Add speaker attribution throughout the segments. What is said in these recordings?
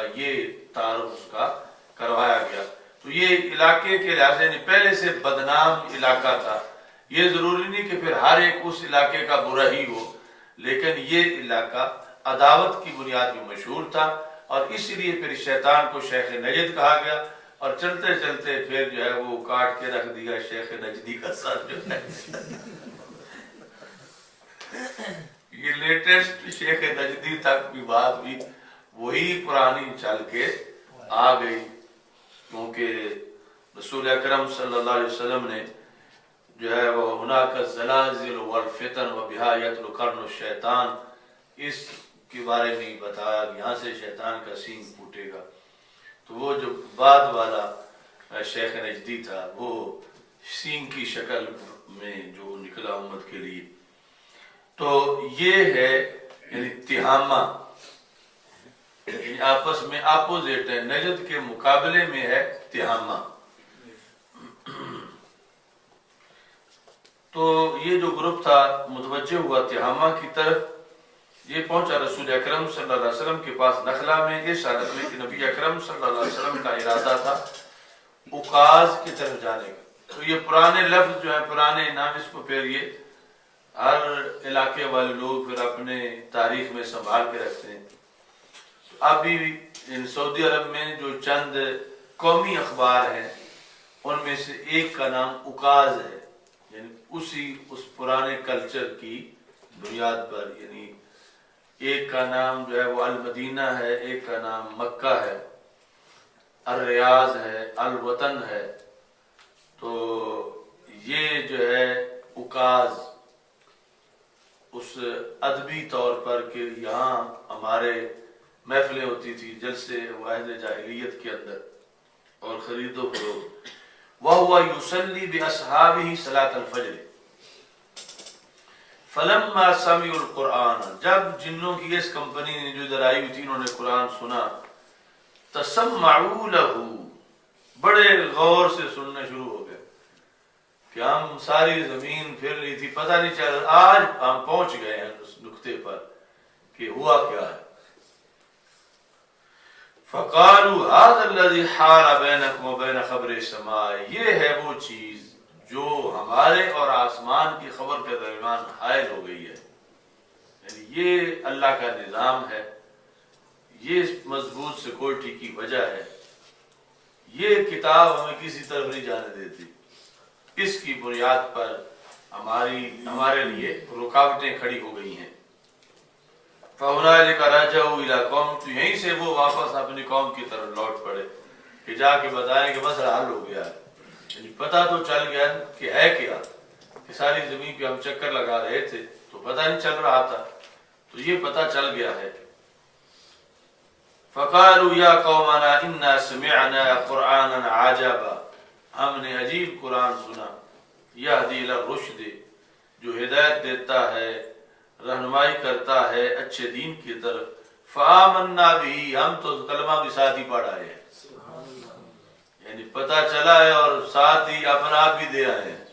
Speaker 1: کا یہ تعارف اس کا کروایا گیا۔ تو یہ علاقے کے لحاظ سے پہلے سے بدنام علاقہ تھا۔ یہ ضروری نہیں کہ پھر ہر ایک اس علاقے کا برا ہی ہو، لیکن یہ علاقہ عداوت کی بنیاد میں مشہور تھا، اور اسی لیے پھر شیطان کو شیخ نجد کہا گیا، اور چلتے چلتے پھر جو ہے وہ کاٹ کے رکھ دیا شیخ نجدی کا سر جو ہے۔ یہ لیٹسٹ شیخ نجدی تک بھی بات بھی وہی پرانی چل کے آ گئی، کیونکہ رسول اکرم صلی اللہ علیہ وسلم نے جو ہے وہ ہناک الزلازل والفتن وبہا یطلع قرن الشیطان، اس کے بارے میں بتایا کہ یہاں سے شیطان کا سینگ پھوٹے گا۔ تو وہ جو بعد والا شیخ نجدی تھا وہ سینگ کی شکل میں جو نکلا امت کے لیے۔ تو یہ ہے یعنی تہامہ، یعنی آپس میں اپوزٹ ہے، نجد کے مقابلے میں ہے تہامہ۔ تو یہ جو گروپ تھا متوجہ ہوا تہامہ کی طرف، یہ پہنچا رسول اکرم صلی اللہ علیہ وسلم کے پاس نخلا میں، اس حالت میں کہ نبی اکرم صلی اللہ علیہ وسلم کا ارادہ تھا اقاز کی طرف جانے کا۔ تو یہ پرانے لفظ جو ہے، پرانے نام، اس کو پھر یہ ہر علاقے والے لوگ پھر اپنے تاریخ میں سنبھال کے رکھتے ہیں۔ ابھی سعودی عرب میں جو چند قومی اخبار ہیں ان میں سے ایک کا نام اقاز ہے، یعنی اس پرانے کلچر کی بنیاد پر، یعنی ایک کا نام جو ہے وہ المدینہ ہے، ایک کا نام مکہ ہے، الریاض ہے، الوطن ہے۔ تو یہ جو ہے اقاز اس ادبی طور پر کہ یہاں ہمارے محفلیں ہوتی تھی، جلسے واحد جاہلیت کے اندر اور خرید و فروخت۔ وَهُوَ يُصَلِّي بِأَصْحَابِهِ صَلَاةَ الْفَجْرِ فَلَمَّا سَمِعُوا الْقُرْآنَ، جب جنوں کی اس کمپنی نے جو ادھر آئی ہوئی تھی انہوں نے قرآن سنا، تَسَمَّعُوا لَهُ، بڑے غور سے سننا شروع ہو گئے کہ ہم ساری زمین پھر رہی تھی، پتہ نہیں چل، آج ہم پہنچ گئے ہیں اس نقطے پر کہ ہوا کیا ہے۔ فَقَالُوا هَذَا الَّذِي حَالَ بَيْنَكُمْ وَبَيْنَ خَبْرِ السَّمَاءِ، یہ ہے وہ چیز جو ہمارے اور آسمان کی خبر کے درمیان حائل ہو گئی ہے، یعنی یہ اللہ کا نظام ہے، یہ مضبوط سیکورٹی کی وجہ ہے، یہ کتاب ہمیں کسی طرف نہیں جانے دیتی، اس کی بنیاد پر ہمارے لیے رکاوٹیں کھڑی ہو گئی ہیں۔ فَهُنَالِكَ رَجَعُوا إِلَىٰ قَوْمٍ، تو یہیں سے وہ واپس اپنی قوم کی طرف لوٹ پڑے کہ جا کے بتائیں کہ مسئلہ حل ہو گیا ہے، یعنی پتہ تو چل گیا کہ ہے کیا، کہ ساری زمین پہ ہم چکر لگا رہے تھے تو پتہ نہیں چل رہا تھا، تو یہ پتہ چل گیا ہے۔ فَقَالُوا يَا قَوْمَنَا إِنَّا سَمِعْنَا قُرْآنًا عَجَبًا، ہم نے عجیب قرآن سنا، يَهْدِي إِلَى الرُّشْدِ، جو ہدایت دیتا ہے، رہنمائی کرتا ہے اچھے دین کی طرف۔ فَآمَنَّا بِهِ، ہم تو کلمہ بھی ساتھ ہی پڑھ آئے ہیں، یعنی پتہ چلا ہے اور ساتھ ہی اپنا آپ بھی دے آئے ہیں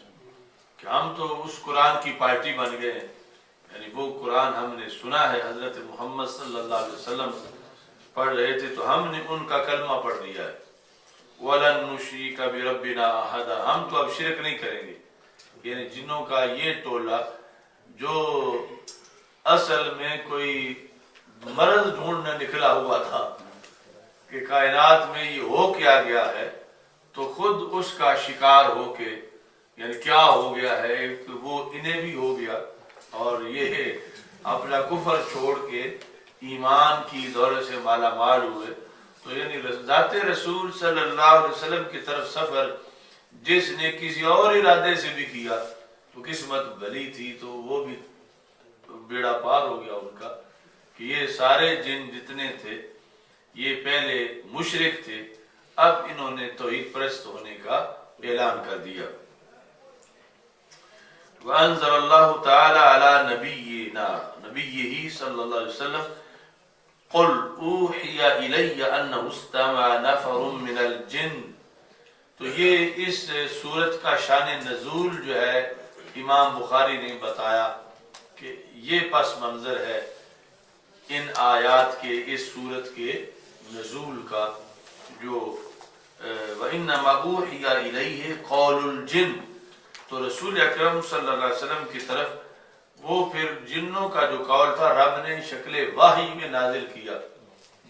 Speaker 1: کہ ہم تو اس قرآن کی پارٹی بن گئے ہیں، یعنی وہ قرآن ہم نے سنا ہے، حضرت محمد صلی اللہ علیہ وسلم پڑھ رہے تھے تو ہم نے ان کا کلمہ پڑھ لیا ہے۔ وَلَن نُشْرِكَ بِرَبِّنَا أَحَدًا، ہم تو اب شرک نہیں کریں گے، یعنی جنوں کا یہ ٹولہ جو اصل میں کوئی مرض ڈھونڈنے نکلا ہوا تھا کہ کائنات میں یہ ہو کیا گیا ہے، تو خود اس کا شکار ہو کے، یعنی کیا ہو گیا ہے کہ وہ انہیں بھی ہو گیا، اور یہ اپنا کفر چھوڑ کے ایمان کی دولت سے مالا مال ہوئے۔ تو یعنی ذات رسول صلی اللہ علیہ وسلم کی طرف سفر جس نے کسی اور ارادے سے بھی کیا تو قسمت بھلی تھی، تو وہ بھی بیڑا پار ہو گیا ان کا، کہ یہ سارے جن جتنے تھے یہ پہلے مشرک تھے، اب انہوں نے توحید پرست ہونے کا اعلان کر دیا۔ وَأَنزَلَ اللَّهُ تَعَالَى عَلَى نَبِيِّهِ صلی اللہ علیہ وسلم قُلْ أُوحِيَ إِلَيَّ أَنَّهُ اسْتَمَعَ نَفَرٌ مِّنَ الْجِنِّ، تو یہ اس سورت کا شان نزول جو ہے امام بخاری نے بتایا کہ یہ پس منظر ہے ان آیات کے، اس سورت کے نزول کا جو وَإِنَّمَا أُوحِيَ إِلَيْهِ قَوْلُ الْجِنِّ، تو رسول اکرم صلی اللہ علیہ وسلم کی طرف وہ پھر جنوں کا جو قول تھا رب نے شکل وحی میں نازل کیا،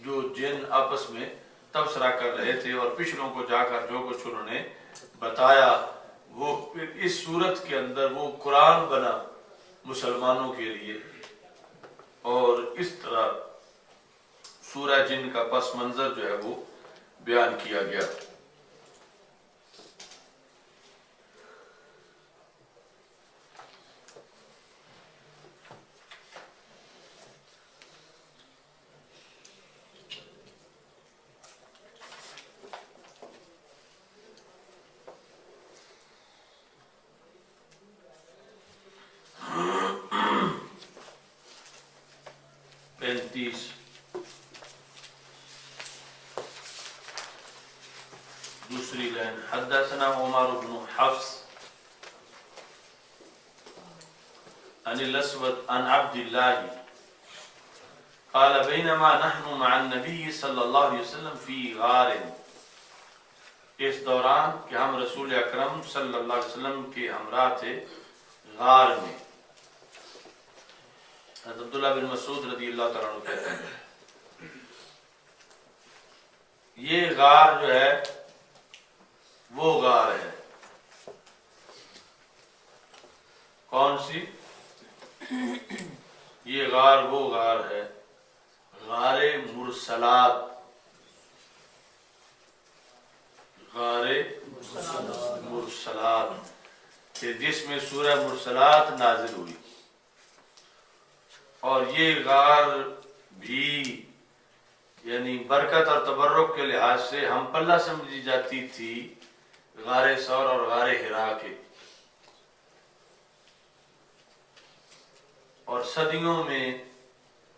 Speaker 1: جو جن آپس میں تبصرہ کر رہے تھے اور پچھلوں کو جا کر جو کچھ انہوں نے بتایا وہ پھر اس صورت کے اندر وہ قرآن بنا مسلمانوں کے لیے، اور اس طرح سورہ جن کا پس منظر جو ہے وہ بیان کیا گیا۔ دوسری لائن، حدثنا عمر بن حفص عن الاسود عن عبد الله قال بينما نحن مع النبي صلی اللہ علیہ وسلم فی غار، اس دوران کہ ہم رسول اکرم صلی اللہ علیہ وسلم کے ہمراہ تھے غار میں۔ حضرت عبداللہ بن مسعود رضی اللہ تعالیٰ عنہ کہتے ہیں یہ غار جو ہے وہ غار ہے، کون سی؟ یہ غار وہ غار ہے، غار مرسلات، غار مرسلات کہ جس میں سورہ مرسلات نازل ہوئی، اور یہ غار بھی یعنی برکت اور تبرک کے لحاظ سے ہم پلہ سمجھی جاتی تھی غار ثور اور غار حرا کے، اور صدیوں میں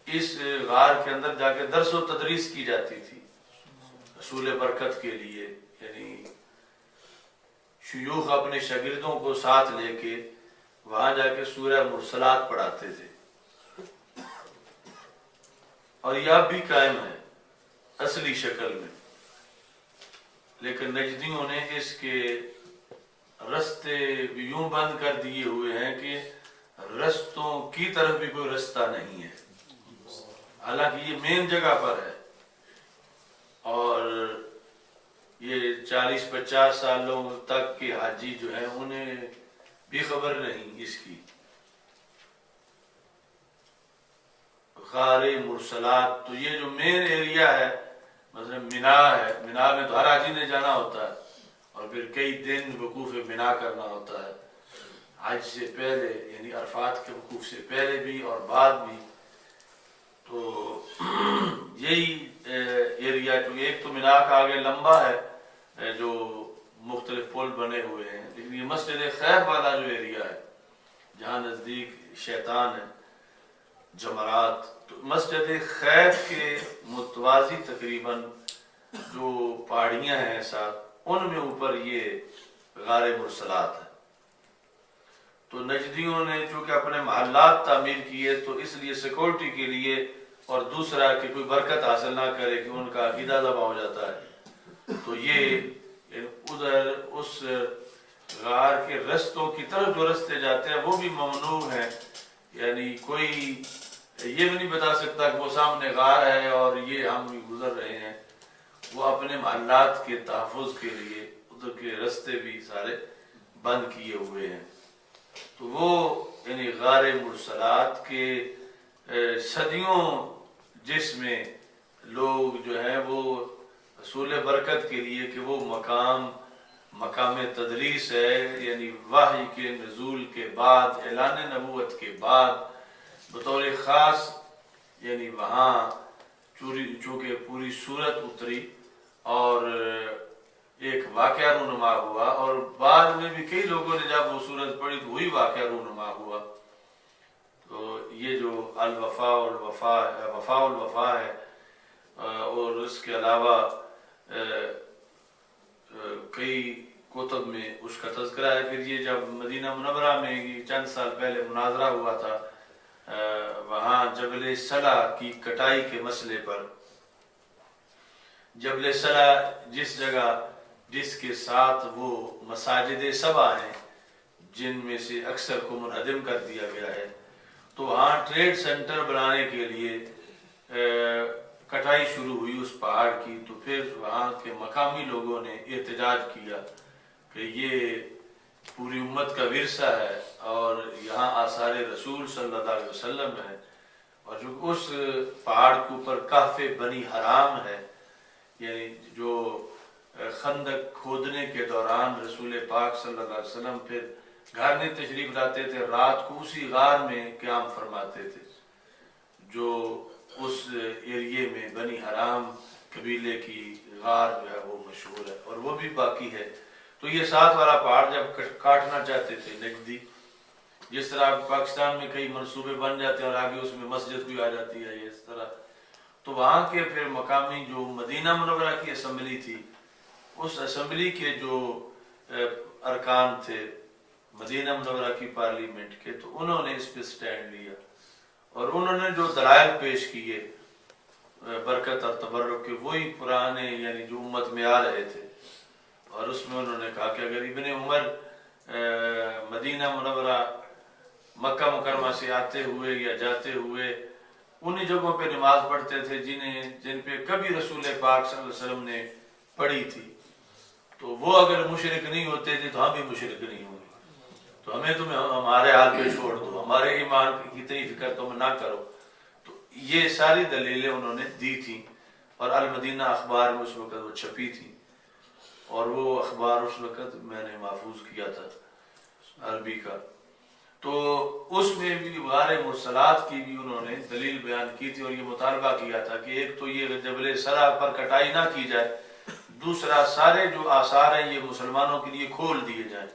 Speaker 1: اس غار کے اندر جا کے درس و تدریس کی جاتی تھی حصول برکت کے لیے، یعنی شیوخ اپنے شاگردوں کو ساتھ لے کے وہاں جا کے سورہ مرسلات پڑھاتے تھے، اور یہ اب بھی قائم ہے اصلی شکل میں، لیکن نجدیوں نے اس کے رستے بھی یوں بند کر دیے ہوئے ہیں کہ رستوں کی طرف بھی کوئی رستہ نہیں ہے، حالانکہ یہ مین جگہ پر ہے، اور یہ 40-50 سالوں تک کے حاجی جو ہیں انہیں بھی خبر نہیں اس کی۔ غار مرسلات تو یہ جو مین ایریا ہے، مثلا مینا ہے، مینا میں تو ہر حاجی نے جانا ہوتا ہے اور پھر کئی دن وقوف مینا کرنا ہوتا ہے حج سے پہلے، یعنی عرفات کے وقوف سے پہلے بھی اور بعد بھی، تو یہی ایریا جو ایک تو مینا کا آگے لمبا ہے جو مختلف پل بنے ہوئے ہیں، لیکن یہ مسجد خیف والا جو ایریا ہے جہاں نزدیک شیطان ہے جمرات، تو مسجد خیف کے متوازی تقریباً جو پہاڑیاں ہیں ساتھ ان میں اوپر یہ غار مرسلات ہے۔ تو نجدیوں نے چونکہ اپنے محلات تعمیر کیے تو اس لیے سیکورٹی کے لیے، اور دوسرا کہ کوئی برکت حاصل نہ کرے کہ ان کا عقیدہ دبا ہو جاتا ہے، تو یہ ادھر اس غار کے رستوں کی طرف جو رستے جاتے ہیں وہ بھی ممنوع ہیں، یعنی کوئی یہ بھی نہیں بتا سکتا کہ وہ سامنے غار ہے اور یہ ہم بھی گزر رہے ہیں، وہ اپنے محلات کے تحفظ کے لیے ادھر کے رستے بھی سارے بند کیے ہوئے ہیں۔ تو وہ یعنی غار مرسلات کے صدیوں جس میں لوگ جو ہیں وہ حصول برکت کے لیے کہ وہ مقام تدریس ہے، یعنی وحی کے نزول کے بعد، اعلان نبوت کے بعد بطور خاص، یعنی وہاں چونکہ پوری صورت اتری اور ایک واقعہ رونما ہوا، اور بعد میں بھی کئی لوگوں نے جب وہ صورت پڑھی تو وہی واقعہ رونما ہوا، تو یہ جو وفا الوفا ہے، اور اس کے علاوہ کئی کتب میں اس کا تذکرہ ہے۔ پھر یہ جب مدینہ منورہ میں چند سال پہلے مناظرہ ہوا تھا وہاں جبل صلہ کی کٹائی کے مسئلے پر، جبل سلا جس جگہ جس کے ساتھ وہ مساجد سبا ہیں جن میں سے اکثر کو منہدم کر دیا گیا ہے، تو وہاں ٹریڈ سینٹر بنانے کے لیے کٹائی شروع ہوئی اس پہاڑ کی. تو پھر وہاں کے مقامی لوگوں نے احتجاج کیا کہ یہ پوری امت کا ورثہ ہے اور یہاں آثار رسول صلی اللہ علیہ وسلم ہے، اور جو اس پہاڑ کے اوپر کہف بنی حرام ہے، یعنی جو خندق کھودنے کے دوران رسول پاک صلی اللہ علیہ وسلم پھر گھر میں تشریف لاتے تھے، رات کو اسی غار میں قیام فرماتے تھے، جو اس ایریے میں بنی حرام قبیلے کی غار جو ہے وہ مشہور ہے اور وہ بھی باقی ہے. تو یہ 7 والا پہاڑ جب کاٹنا چاہتے تھے نقدی، جس طرح پاکستان میں کئی منصوبے بن جاتے ہیں اور آگے اس میں مسجد بھی آ جاتی ہے اس طرح، تو وہاں کے پھر مقامی جو مدینہ منورہ کی اسمبلی تھی، اس اسمبلی کے جو ارکان تھے مدینہ منورہ کی پارلیمنٹ کے، تو انہوں نے اس پہ سٹینڈ لیا اور انہوں نے جو دلائل پیش کیے برکت اور تبرک کے، وہی پرانے یعنی جو امت میں آ رہے تھے. اور اس میں انہوں نے کہا کہ اگر ابن عمر مدینہ منورہ مکہ مکرمہ سے آتے ہوئے یا جاتے ہوئے انہی جگہوں پہ نماز پڑھتے تھے جن پہ کبھی رسول پاک صلی اللہ علیہ وسلم نے پڑھی تھی، تو وہ اگر مشرک نہیں ہوتے تھے تو ہم بھی مشرک نہیں ہوں گے، تو ہمیں تم ہمارے حال پہ چھوڑ دو، ہمارے ایمان کی اتنی فکر تم نہ کرو. تو یہ ساری دلیلیں انہوں نے دی تھیں اور المدینہ اخبار میں اس وقت وہ چھپی تھی، اور وہ اخبار اس وقت میں نے محفوظ کیا تھا عربی کا. تو اس میں بھی غار مرسلات کی بھی انہوں نے دلیل بیان کی تھی اور یہ مطالبہ کیا تھا کہ ایک تو یہ جبل سرا پر کٹائی نہ کی جائے، دوسرا سارے جو آثار ہیں یہ مسلمانوں کے لیے کھول دیے جائیں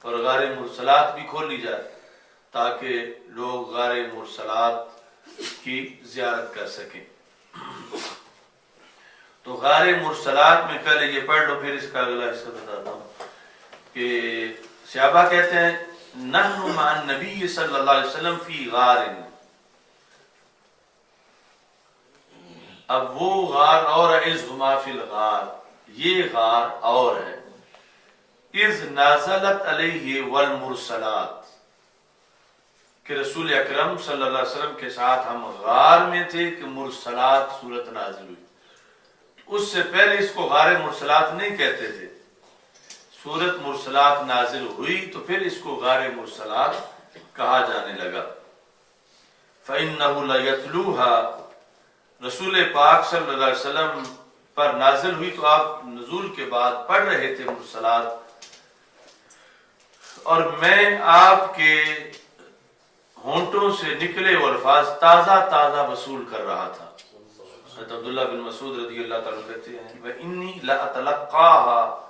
Speaker 1: اور غار مرسلات بھی کھول لی جائے تاکہ لوگ غار مرسلات کی زیارت کر سکیں. تو غار مرسلات میں پہلے یہ پڑھ لو، پھر اس کا اگلا حصہ بتاتا ہوں کہ صحابہ کہتے ہیں نحن مع النبی صلی اللہ علیہ وسلم فی غار. اب وہ غار اور اذ ہما فی الغار، یہ غار اور ہے. اذ نازلت علیہ والمرسلات، کہ رسول اکرم صلی اللہ علیہ وسلم کے ساتھ ہم غار میں تھے کہ مرسلات صورت نازل ہوئی. اس سے پہلے اس کو غار مرسلات نہیں کہتے تھے، سورت مرسلات نازل ہوئی تو پھر اس کو غار مرسلات کہا جانے لگا. فَإِنَّهُ لَيَتْلُوهَا، رسول پاک صلی اللہ علیہ وسلم پر نازل ہوئی تو آپ نزول کے بعد پڑھ رہے تھے مرسلات، اور میں آپ کے ہونٹوں سے نکلے وہ الفاظ تازہ تازہ وصول کر رہا تھا. حضرت عبداللہ بن مسعود رضی اللہ تعالیٰ کہتے ہیں وَإِنِّي لَأَتَلَقَّاهَا،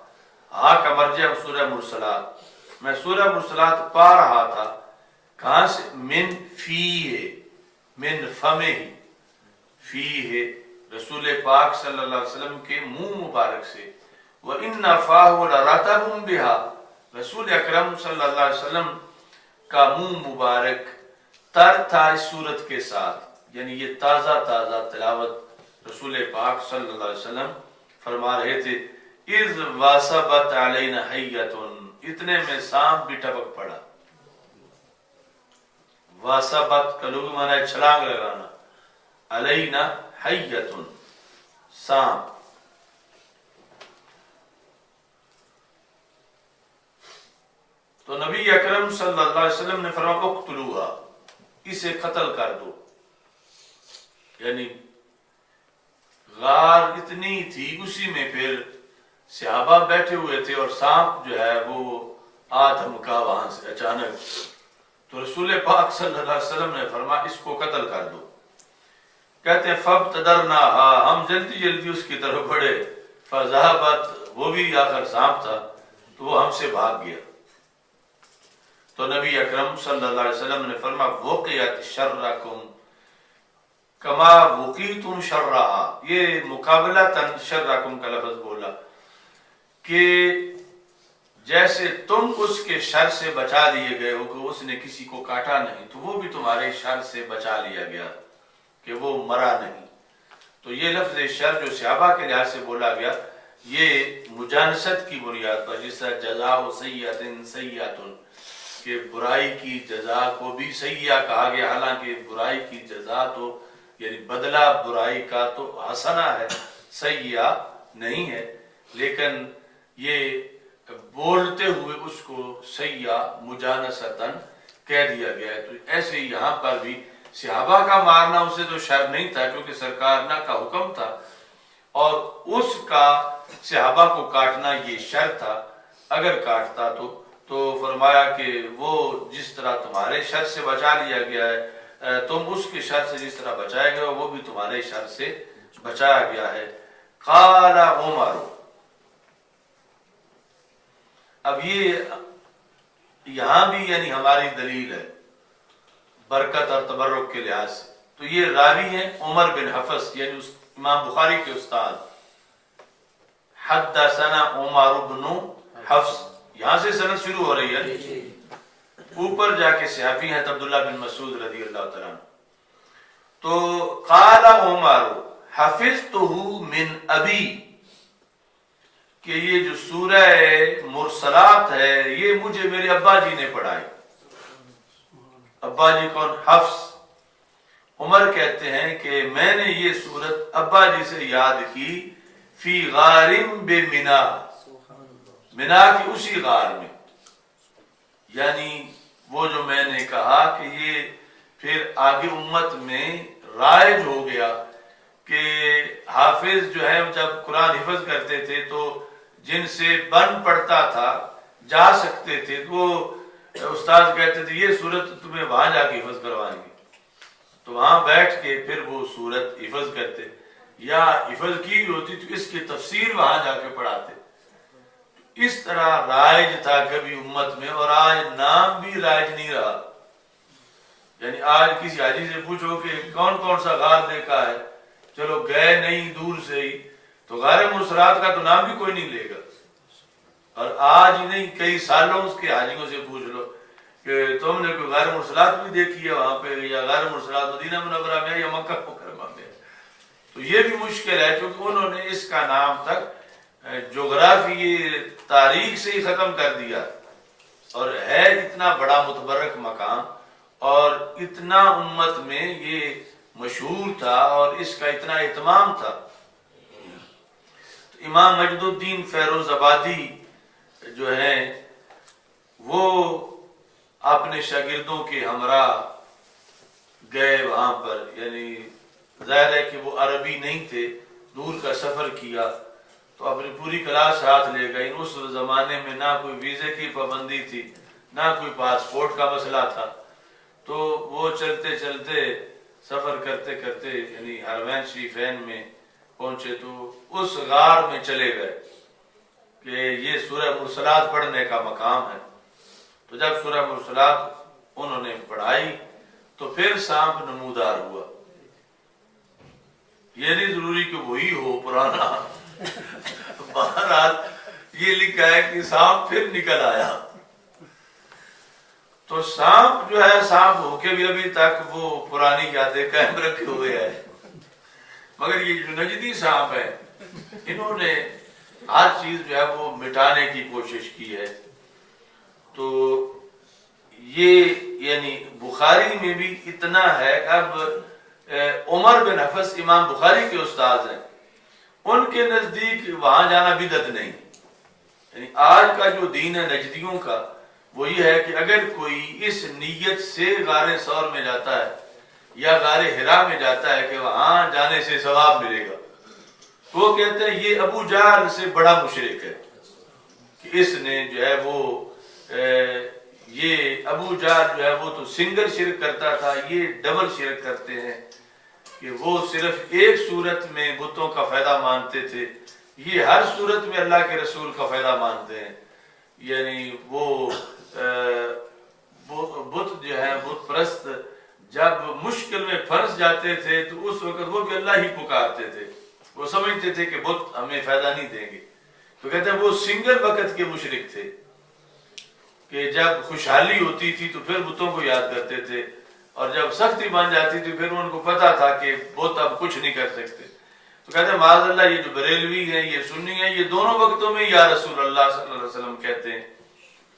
Speaker 1: ہاں کا مرجع سورہ مرسلات، میں سورہ مرسلات پا رہا تھا. کہاں سے؟ من فیہ، من فمہ، فیہ رسول پاک صلی اللہ علیہ وسلم کے منہ مبارک سے. وَإِنَّ فَاهُ لَرَطَبٌ بِهَا، رسول اکرم صلی اللہ علیہ وسلم کا منہ مبارک تر تھا اس سورت کے ساتھ، یعنی یہ تازہ تازہ تلاوت رسول پاک صلی اللہ علیہ وسلم فرما رہے تھے. اذ واسبت علینا حیۃ، اتنے میں سانپ بھی ٹپک پڑا. واسبت کا لغوی معنی ہے چھلانگ لگانا، علینا حیۃ سانپ. تو نبی اکرم صلی اللہ علیہ وسلم نے فرمایا اقتلوہا، اسے قتل کر دو. یعنی غار اتنی تھی، اسی میں پھر صحابہ بیٹھے ہوئے تھے اور سانپ جو ہے وہ آ دھمکا وہاں سے اچانک. تو رسول پاک صلی اللہ علیہ وسلم نے فرمایا اس کو قتل کر دو. کہتے ہیں فابتدرناها، ہم جلدی جلدی اس کی طرف بڑھے. فذهبت، وہ بھی آخر سانپ تھا تو وہ ہم سے بھاگ گیا. تو نبی اکرم صلی اللہ علیہ وسلم نے فرمایا وقیت شرکم کما وقیتم شرها، یہ مقابلہ تن شرکم کا لفظ بولا کہ جیسے تم اس کے شر سے بچا دیے گئے ہو کہ اس نے کسی کو کاٹا نہیں، تو وہ بھی تمہارے شر سے بچا لیا گیا کہ وہ مرا نہیں. تو یہ لفظ شر جو صحابہ کے لحاظ سے بولا گیا یہ مجانست کی بنیاد پر، جس طرح جزاء سیئۃ سیئۃ کہ برائی کی جزا کو بھی سیئہ کہا گیا، حالانکہ برائی کی جزا تو یعنی بدلہ برائی کا تو حسنہ ہے، سیئہ نہیں ہے، لیکن یہ بولتے ہوئے اس کو سیئہ مجانستاً کہہ دیا گیا ہے۔ تو ایسے یہاں پر بھی صحابہ کا مارنا اسے تو شر نہیں تھا، کیونکہ سرکارنا کا حکم تھا، اور اس کا صحابہ کو کاٹنا یہ شر تھا۔ اگر کاٹتا تو فرمایا کہ وہ جس طرح تمہارے شر سے بچا لیا گیا ہے، تم اس کے شر سے جس طرح بچائے گئے وہ بھی تمہارے شر سے بچایا گیا ہے۔ قال عمر، اب یہ یہاں بھی یعنی ہماری دلیل ہے برکت اور تبرک کے لحاظ سے۔ تو یہ راوی ہیں عمر بن حفص، یعنی امام بخاری کے استاد۔ حدثنا عمر بن حفص، یہاں سے سند شروع ہو رہی ہے، اوپر جا کے صحابی ہیں عبداللہ بن مسعود رضی اللہ تعالیٰ عنہ۔ تو قال عمر حفظتہ من ابی، کہ یہ جو سورہ مرسلات ہے یہ مجھے میرے ابا جی نے پڑھائی۔ ابا جی کون؟ حفص۔ عمر کہتے ہیں کہ میں نے یہ سورت ابا جی سے یاد کی فی غار بمنا، منا کی اسی غار میں، یعنی وہ جو میں نے کہا کہ یہ پھر آگے امت میں رائج ہو گیا کہ حافظ جو ہے جب قرآن حفظ کرتے تھے تو جن سے بن پڑتا تھا جا سکتے تھے، تو وہ استاد کہتے تھے یہ سورت تمہیں وہاں جا کے حفظ کروائیں گے، تو وہاں بیٹھ کے پھر وہ سورت حفظ کرتے، یا حفظ کی ہوتی تو اس کی تفسیر وہاں جا کے پڑھاتے۔ اس طرح رائج تھا کبھی امت میں، اور آج نام بھی رائج نہیں رہا۔ یعنی آج کسی حاجی سے پوچھو کہ کون کون سا غار دیکھا ہے، چلو گئے نہیں دور سے ہی، تو غار مرسلات کا تو نام بھی کوئی نہیں لے گا۔ اور آج ہی نہیں کئی سالوں اس کے حاجیوں سے پوچھ لو کہ تم نے کوئی غار مرسلات بھی دیکھی ہے وہاں پہ، یا غار مرسلات مدینہ منورہ میں یا مکہ مکرمہ میں، تو یہ بھی مشکل ہے، کیونکہ انہوں نے اس کا نام تک جغرافی تاریخ سے ہی ختم کر دیا، اور ہے اتنا بڑا متبرک مقام اور اتنا امت میں یہ مشہور تھا اور اس کا اتنا اہتمام تھا۔ تو امام مجد الدین فیروز آبادی جو ہیں وہ اپنے شاگردوں کے ہمراہ گئے وہاں پر، یعنی ظاہر ہے کہ وہ عربی نہیں تھے، دور کا سفر کیا تو اپنی پوری کلاس ہاتھ لے گئے۔ اس زمانے میں نہ کوئی ویزے کی پابندی تھی، نہ کوئی پاسپورٹ کا مسئلہ تھا، تو وہ چلتے چلتے سفر کرتے کرتے یعنی حرمین شریفین میں پہنچے تو اس غار میں چلے گئے کہ یہ سورہ مرسلات پڑھنے کا مقام ہے۔ تو جب سورہ مرسلات انہوں نے پڑھائی تو پھر سانپ نمودار ہوا۔ یہ نہیں ضروری کہ وہی ہو پرانا، بہرحال یہ لکھا ہے کہ سانپ پھر نکل آیا۔ تو سانپ جو ہے سانپ ہو کے بھی ابھی تک وہ پرانی یادیں قائم رکھے ہوئے ہے، مگر یہ جو نجدی سانپ ہے انہوں نے ہر چیز جو ہے وہ مٹانے کی کوشش کی ہے۔ تو یہ یعنی بخاری میں بھی اتنا ہے۔ اب عمر بن حفص امام بخاری کے استاد ہیں، ان کے نزدیک وہاں جانا بدعت نہیں، یعنی آج کا جو دین ہے نجدیوں کا وہ یہ ہے کہ اگر کوئی اس نیت سے غار ثور میں جاتا ہے یا غار حرا میں جاتا ہے کہ وہاں جانے سے ثواب ملے گا، تو وہ کہتے ہیں یہ ابو جہل سے بڑا مشرک ہے، کہ اس نے جو ہے وہ یہ ابو جہل جو ہے وہ تو سنگل شرک کرتا تھا، یہ ڈبل شرک کرتے ہیں کہ وہ صرف ایک صورت میں بتوں کا فائدہ مانتے تھے، یہ ہر صورت میں اللہ کے رسول کا فائدہ مانتے ہیں۔ یعنی وہ بت جو ہے بت پرست جب مشکل میں پھنس جاتے تھے تو اس وقت وہ بھی اللہ ہی پکارتے تھے، وہ سمجھتے تھے کہ بت ہمیں فائدہ نہیں دیں گے، تو کہتے ہیں وہ سنگل وقت کے مشرک تھے کہ جب خوشحالی ہوتی تھی تو پھر بتوں کو یاد کرتے تھے، اور جب سختی بن جاتی تھی پھر ان کو پتا تھا کہ بت اب کچھ نہیں کر سکتے۔ تو کہتے ہیں معاذ اللہ یہ جو بریلوی ہیں یہ سنی ہیں یہ دونوں وقتوں میں یا رسول اللہ صلی اللہ علیہ وسلم کہتے ہیں،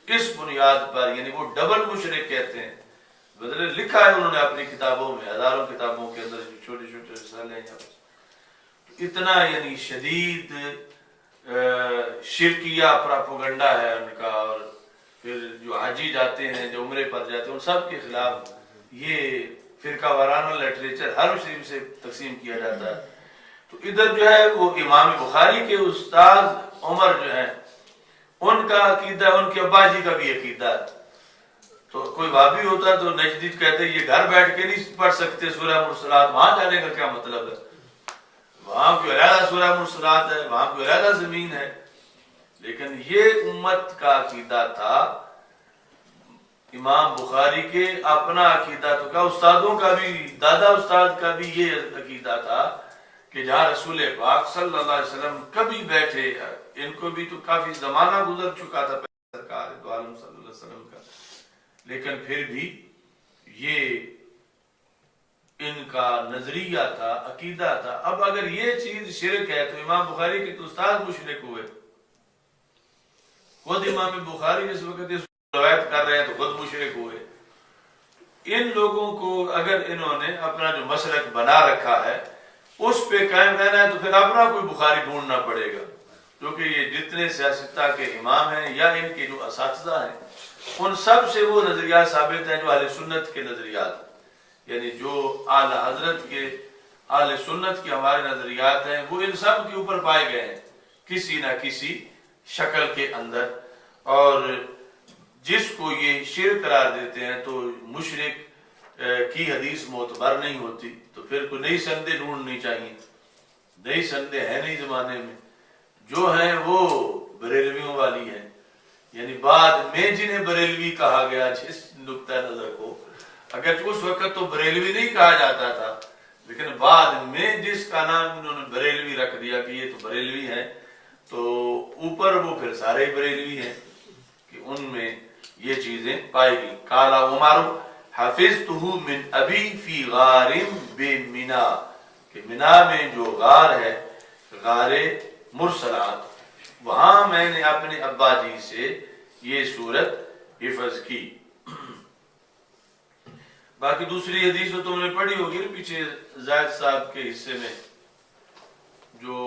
Speaker 1: اس بنیاد پر یعنی وہ ڈبل مشرک کہتے ہیں. بدلے لکھا ہے انہوں نے اپنی کتابوں میں، ہزاروں کتابوں کے اندر جو چھوٹے چھوٹے رسالے ہیں. اتنا یعنی شدید شرکیہ پراپوگنڈا ہے ان کا. اور پھر جو حاجی جاتے ہیں جو عمرے پر جاتے ہیں ان سب کے خلاف یہ فرقہ وارانہ لٹریچر ہر شریف سے تقسیم کیا جاتا ہے. تو ادھر جو ہے وہ امام بخاری کے استاد عمر جو ہیں ان کا عقیدہ، ان کے ابا جی کا بھی عقیدہ ہے. تو کوئی بھابی ہوتا تو نجدی کہتے یہ گھر بیٹھ کے نہیں پڑھ سکتے سورہ مرسلات، وہاں جانے کا کیا مطلب ہے؟ وہاں کوئی علیحدہ سورہ مرسلات ہے، وہاں کوئی علیحدہ زمین ہے. لیکن یہ امت کا عقیدہ تھا، امام بخاری کے اپنا عقیدہ تو کا استادوں کا بھی، دادا استاد کا بھی یہ عقیدہ تھا کہ جہاں رسول پاک صلی اللہ علیہ وسلم کبھی بیٹھے، ان کو بھی تو کافی زمانہ گزر چکا تھا سرکار دو عالم صلی اللہ علیہ وسلم کا، لیکن پھر بھی یہ ان کا نظریہ تھا، عقیدہ تھا. اب اگر یہ چیز شرک ہے تو امام بخاری کے تو استاد مشرک ہوئے. خود امام بخاری جس وقت اس روایت کر رہے ہیں تو خود مشرک ہوئے. ان لوگوں کو اگر انہوں نے اپنا جو مسلک بنا رکھا ہے اس پہ قائم رہنا ہے تو پھر اپنا کوئی بخاری ڈھونڈنا پڑے گا. کیونکہ یہ جتنے سیاستہ کے امام ہیں یا ان کے جو اساتذہ ہیں ان سب سے وہ نظریات ثابت ہیں جو اہل سنت کے نظریات، یعنی جو اعلی حضرت کے اہل سنت کے ہمارے نظریات ہیں وہ ان سب کے اوپر پائے گئے ہیں کسی نہ کسی شکل کے اندر. اور جس کو یہ شرک قرار دیتے ہیں تو مشرک کی حدیث معتبر نہیں ہوتی، تو پھر کوئی نئی سندیں ڈھونڈنی چاہیے. نئی سندیں ہیں نہیں زمانے میں، جو ہیں وہ بریلویوں والی ہیں. یعنی بعد میں جنہیں بریلوی کہا گیا جس نقطہ نظر کو، اگر اس وقت تو بریلوی نہیں کہا جاتا تھا لیکن بعد میں جس کا نام انہوں نے بریلوی رکھ دیا کہ یہ تو بریلوی ہے، تو اوپر وہ پھر سارے بریلوی ہیں کہ ان میں یہ چیزیں پائی گئی. قال عمر حفظته من ابی فی غار بمنا، کہ منا میں جو غار ہے غار مرسلات، وہاں میں نے اپنے ابا جی سے یہ سورت حفظ کی. باقی دوسری حدیث تو تم نے پڑھی ہوگی نا پیچھے زائد صاحب کے حصے میں، جو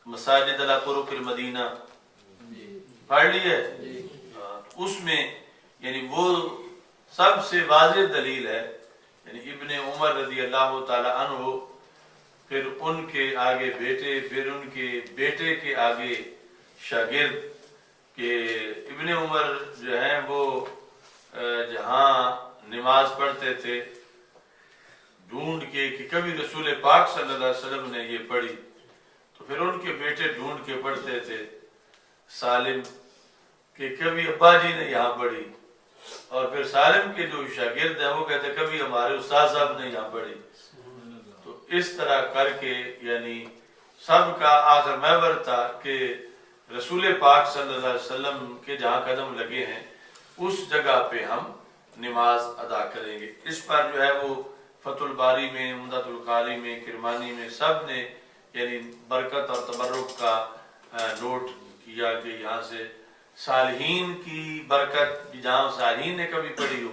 Speaker 1: مساجد علی طرق المدینہ پڑھ لی ہے. اس میں یعنی وہ سب سے واضح دلیل ہے، یعنی ابن عمر رضی اللہ تعالی عنہ، پھر ان کے آگے بیٹے، پھر ان کے بیٹے کے آگے شاگرد، کہ ابن عمر جو ہیں وہ جہاں نماز پڑھتے تھے ڈھونڈ کے کہ کبھی رسول پاک صلی اللہ علیہ وسلم نے یہ پڑھی، تو پھر ان کے بیٹے ڈھونڈ کے پڑھتے تھے سالم کہ کبھی ابا جی نے یہاں پڑھی، اور پھر سالم کے جو شاگرد ہیں وہ کہتے کبھی ہمارے استاد صاحب نے یہاں پڑھی. تو اس طرح کر کے یعنی سب کا آخر محور تھا کہ رسول پاک صلی اللہ علیہ وسلم کے جہاں قدم لگے ہیں اس جگہ پہ ہم نماز ادا کریں گے. اس پر جو ہے وہ فتح الباری میں، عمدۃ القاری میں، کرمانی میں سب نے یعنی برکت اور تبرک کا نوٹ کیا کہ یہاں سے صالحین کی برکت، جہاں صالحین نے کبھی پڑھی ہو،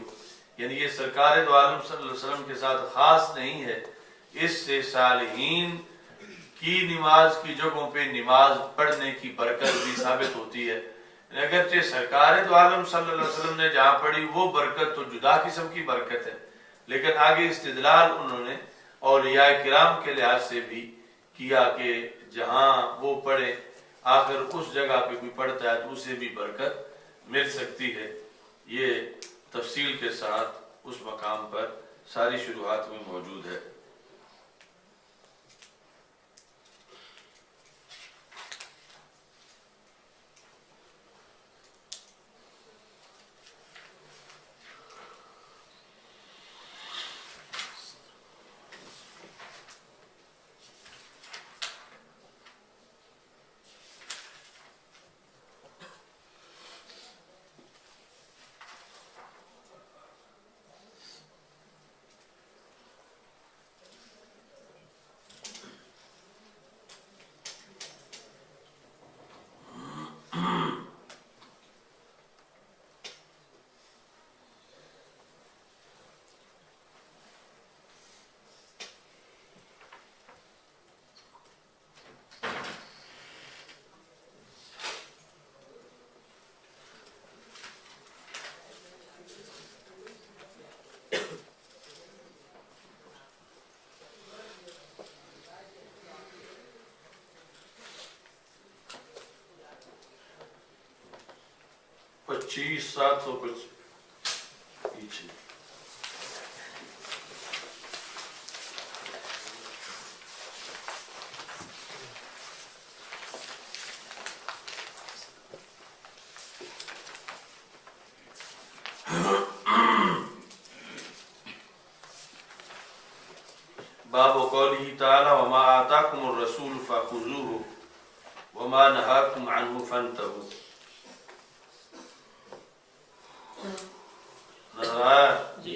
Speaker 1: یعنی یہ سرکار دو عالم صلی اللہ علیہ وسلم کے ساتھ خاص نہیں ہے، اس سے صالحین کی نماز کی جگہوں پہ نماز پڑھنے کی برکت بھی ثابت ہوتی ہے. اگرچہ سرکار دو عالم صلی اللہ علیہ وسلم نے جہاں پڑھی وہ برکت تو جدا قسم کی برکت ہے، لیکن آگے استدلال انہوں نے اولیاء کرام کے لحاظ سے بھی کیا کہ جہاں وہ پڑھے آخر اس جگہ پہ کوئی پڑھتا ہے تو اسے بھی برکت مل سکتی ہے. یہ تفصیل کے ساتھ اس مقام پر ساری شروحات میں موجود ہے. 2500 کچھ پیچھے. باب قوله تعالی وما آتاکم الرسول فخذوه وما نهاکم عنه فانتهوا. نظر آیا؟
Speaker 2: جی.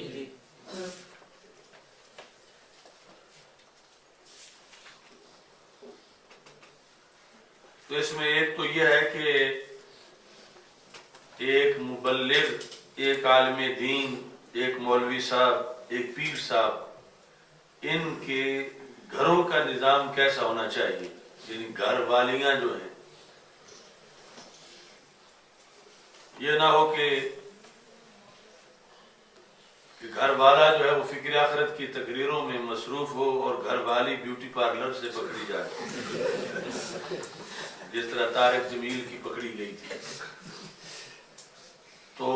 Speaker 1: تو اس میں ایک تو یہ ہے کہ ایک مبلغ، ایک عالم دین، ایک مولوی صاحب، ایک پیر صاحب، ان کے گھروں کا نظام کیسا ہونا چاہیے. یعنی گھر والیاں جو ہیں، یہ نہ ہو کہ گھر والا جو ہے وہ فکر آخرت کی تقریروں میں مصروف ہو اور گھر والی بیوٹی پارلر سے پکڑی جائے، جس طرح طارق جمیل کی پکڑی گئی تھی. تو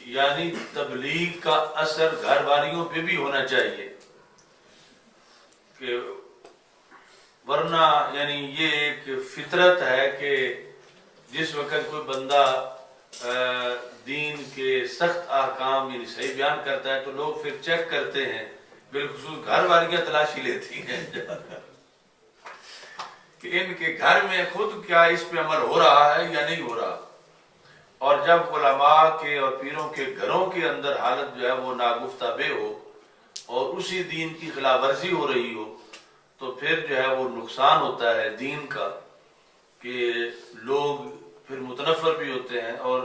Speaker 1: یعنی تبلیغ کا اثر گھر والیوں پہ بھی ہونا چاہیے، کہ ورنہ یعنی یہ ایک فطرت ہے کہ جس وقت کوئی بندہ دین کے سخت احکام یعنی صحیح بیان کرتا ہے تو لوگ پھر چیک کرتے ہیں، بالخصوص گھر والیاں تلاشی لیتی ہیں کہ ان کے گھر میں خود کیا اس پہ عمل ہو رہا ہے یا نہیں ہو رہا. اور جب علماء کے اور پیروں کے گھروں کے اندر حالت جو ہے وہ ناگفتہ بے ہو اور اسی دین کی خلاف ورزی ہو رہی ہو تو پھر جو ہے وہ نقصان ہوتا ہے دین کا، کہ لوگ پھر متنفر بھی ہوتے ہیں اور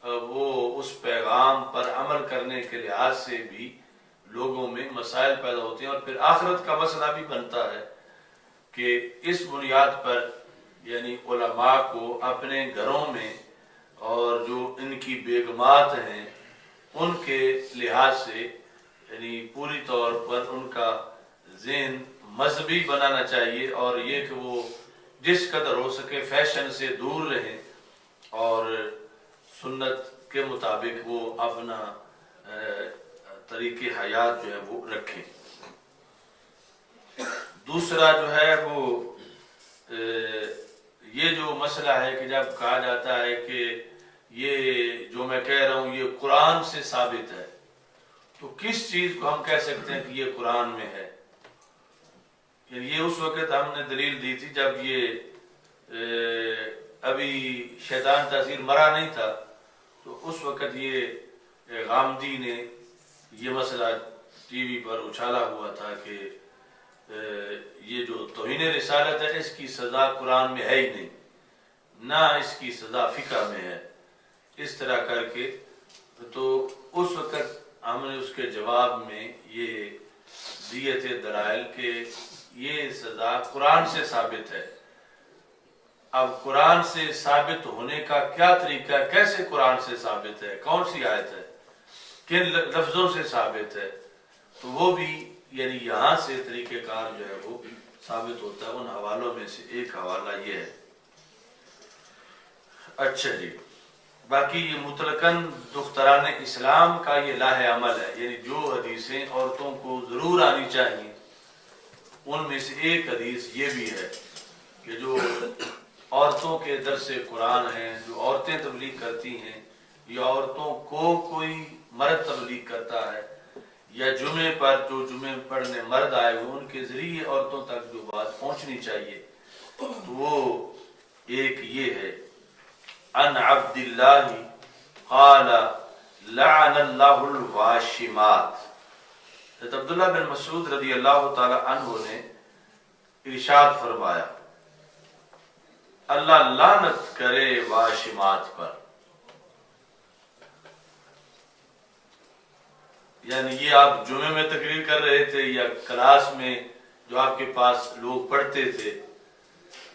Speaker 1: وہ اس پیغام پر عمل کرنے کے لحاظ سے بھی لوگوں میں مسائل پیدا ہوتے ہیں. اور پھر آخرت کا مسئلہ بھی بنتا ہے کہ اس بنیاد پر یعنی علماء کو اپنے گھروں میں اور جو ان کی بیگمات ہیں ان کے لحاظ سے یعنی پوری طور پر ان کا ذہن مذہبی بنانا چاہیے، اور یہ کہ وہ جس قدر ہو سکے فیشن سے دور رہیں اور سنت کے مطابق وہ اپنا طریقے حیات جو ہے وہ رکھیں. دوسرا جو ہے وہ یہ جو مسئلہ ہے کہ جب کہا جاتا ہے کہ یہ جو میں کہہ رہا ہوں یہ قرآن سے ثابت ہے، تو کس چیز کو ہم کہہ سکتے ہیں کہ یہ قرآن میں ہے. یہ اس وقت ہم نے دلیل دی تھی جب یہ ابھی شیطان تاثیر مرا نہیں تھا، تو اس وقت یہ غامدی نے یہ مسئلہ ٹی وی پر اچھالا ہوا تھا کہ یہ جو توہین رسالت ہے اس کی سزا قرآن میں ہے ہی نہیں، نہ اس کی سزا فقہ میں ہے، اس طرح کر کے. تو اس وقت ہم نے اس کے جواب میں یہ دیے تھے دلائل کہ یہ سزا قرآن سے ثابت ہے. اب قرآن سے ثابت ہونے کا کیا طریقہ ہے، کیسے قرآن سے ثابت ہے، کون سی آیت ہے، کن لفظوں سے ثابت ہے، تو وہ بھی یعنی یہاں سے طریقہ کار جو ہے وہ ثابت ہوتا ہے. ان حوالوں میں سے ایک حوالہ یہ ہے. اچھا جی، باقی یہ مطلقاً دختران اسلام کا یہ لاہ عمل ہے، یعنی جو حدیثیں عورتوں کو ضرور آنی چاہیے ان میں سے ایک حدیث یہ بھی ہے کہ جو عورتوں کے درس قرآن ہیں، جو عورتیں تبلیغ کرتی ہیں یا عورتوں کو کوئی مرد تبلیغ کرتا ہے یا جمعے پر جو جمعے پڑھنے مرد آئے ہوئے ان کے ذریعے عورتوں تک جو بات پہنچنی چاہیے، تو وہ ایک یہ ہے ان عبد اللہ قال لعن اللہ الواشمات. عبداللہ بن مسعود رضی اللہ تعالی عنہ نے ارشاد فرمایا اللہ لعنت کرے واشمات پر. یعنی یہ آپ جمعے میں تقریر کر رہے تھے یا کلاس میں جو آپ کے پاس لوگ پڑھتے تھے،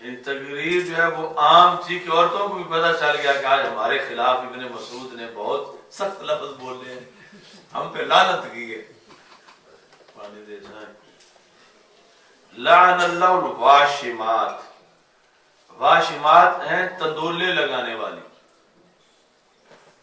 Speaker 1: یعنی تقریر جو ہے وہ عام تھی کہ عورتوں کو بھی پتہ چل گیا کہ آج ہمارے خلاف ابن مسعود نے بہت سخت لفظ بولے ہیں، ہم پہ لعنت کی ہے. لعن اللہ الواشمات، واشمات ہیں تندولے لگانے والی.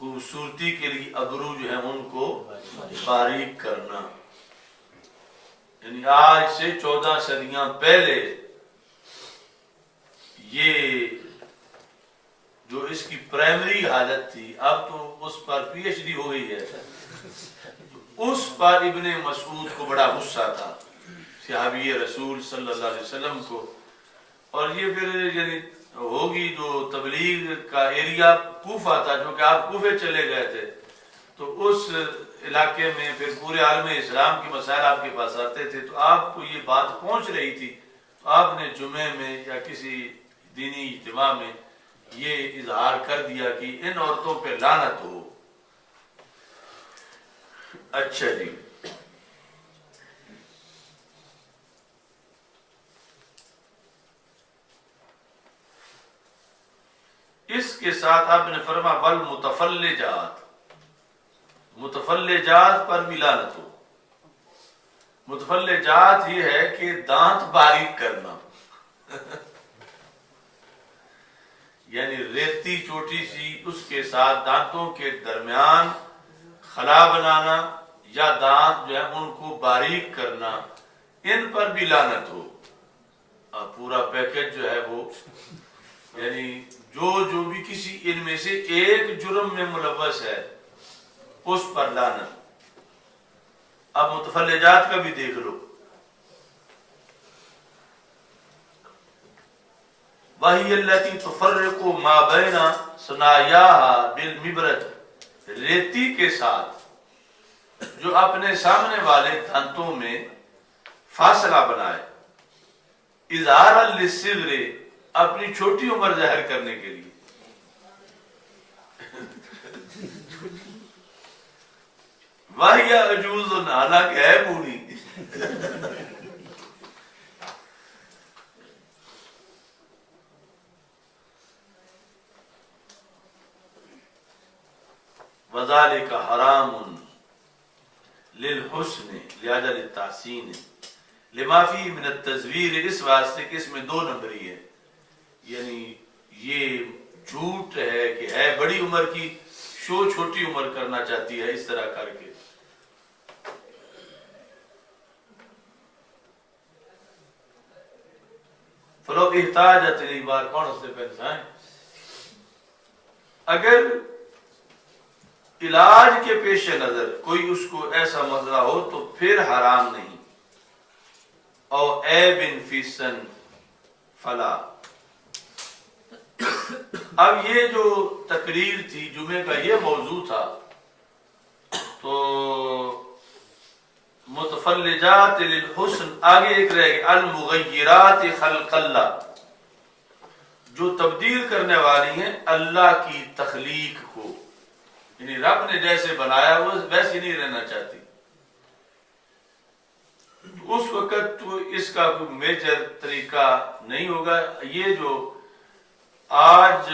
Speaker 1: خوبصورتی کے لیے ابرو جو ہے ان کو باریک کرنا. یعنی آج سے 14 صدیاں پہلے یہ جو اس کی پرائمری حالت تھی، اب تو اس پر پی ایچ ڈی ہو گئی ہے. اس پر ابن مسعود کو بڑا غصہ تھا، صحابی رسول صلی اللہ علیہ وسلم کو. اور یہ پھر یعنی ہوگی جو تبلیغ کا ایریا کوفہ تھا، جو کہ آپ کوفے چلے گئے تھے، تو اس علاقے میں پھر پورے عالم اسلام کے مسائل آپ کے پاس آتے تھے، تو آپ کو یہ بات پہنچ رہی تھی، تو آپ نے جمعے میں یا کسی دینی اجتماع میں یہ اظہار کر دیا کہ ان عورتوں پہ لعنت ہو. اچھا جی، اس کے ساتھ آپ نے فرما والمتفلجات، متفلجات پر بھی لعنت ہو. متفلجات یہ ہے کہ دانت باریک کرنا یعنی ریتی چوٹی سی اس کے ساتھ دانتوں کے درمیان خلا بنانا یا دانت جو ہے ان کو باریک کرنا، ان پر بھی لعنت ہو. پورا پیکج جو ہے وہ یعنی جو بھی کسی ان میں سے ایک جرم میں ملوث ہے اس پر لعنت. اب متفلجات کا بھی دیکھ لو. وَهِيَ الَّتِي تُفَرِّقُ مَا بَيْنَ ثَنَايَاهَا بِالْمِبْرَةِ، ریتی کے ساتھ جو اپنے سامنے والے دانتوں میں فاصلہ بنائے. اظہارا للصغر، اپنی چھوٹی عمر ظاہر کرنے کے لیے. وَهِيَ عَجُوزٌ، حالانکہ ہے بوڑھی. وَذَلِكَ حَرَامٌ لِلْحُسْنِ لِأَجَلِ التَّحْسِينِ لِمَا فِيهِ مِنَ التَّزْوِيرِ، اس واسطے کہ اس میں 2 نمبری ہے. یعنی یہ جھوٹ ہے کہ ہے بڑی عمر کی، شو چھوٹی عمر کرنا چاہتی ہے اس طرح کر کے. فلو احتاجت بار کون اس سے پہنچائیں، اگر علاج کے پیش نظر کوئی اس کو ایسا مسئلہ ہو تو پھر حرام نہیں. او عیب فی سن فلا. اب یہ جو تقریر تھی جمعے کا، یہ موضوع تھا، تو متفلجات للحسن، آگے ایک رہے گی المغیرات خلق اللہ، جو تبدیل کرنے والی ہیں اللہ کی تخلیق کو. یعنی رب نے جیسے بنایا وہ ویسے نہیں رہنا چاہتی. اس وقت تو اس کا کوئی میجر طریقہ نہیں ہوگا. یہ جو آج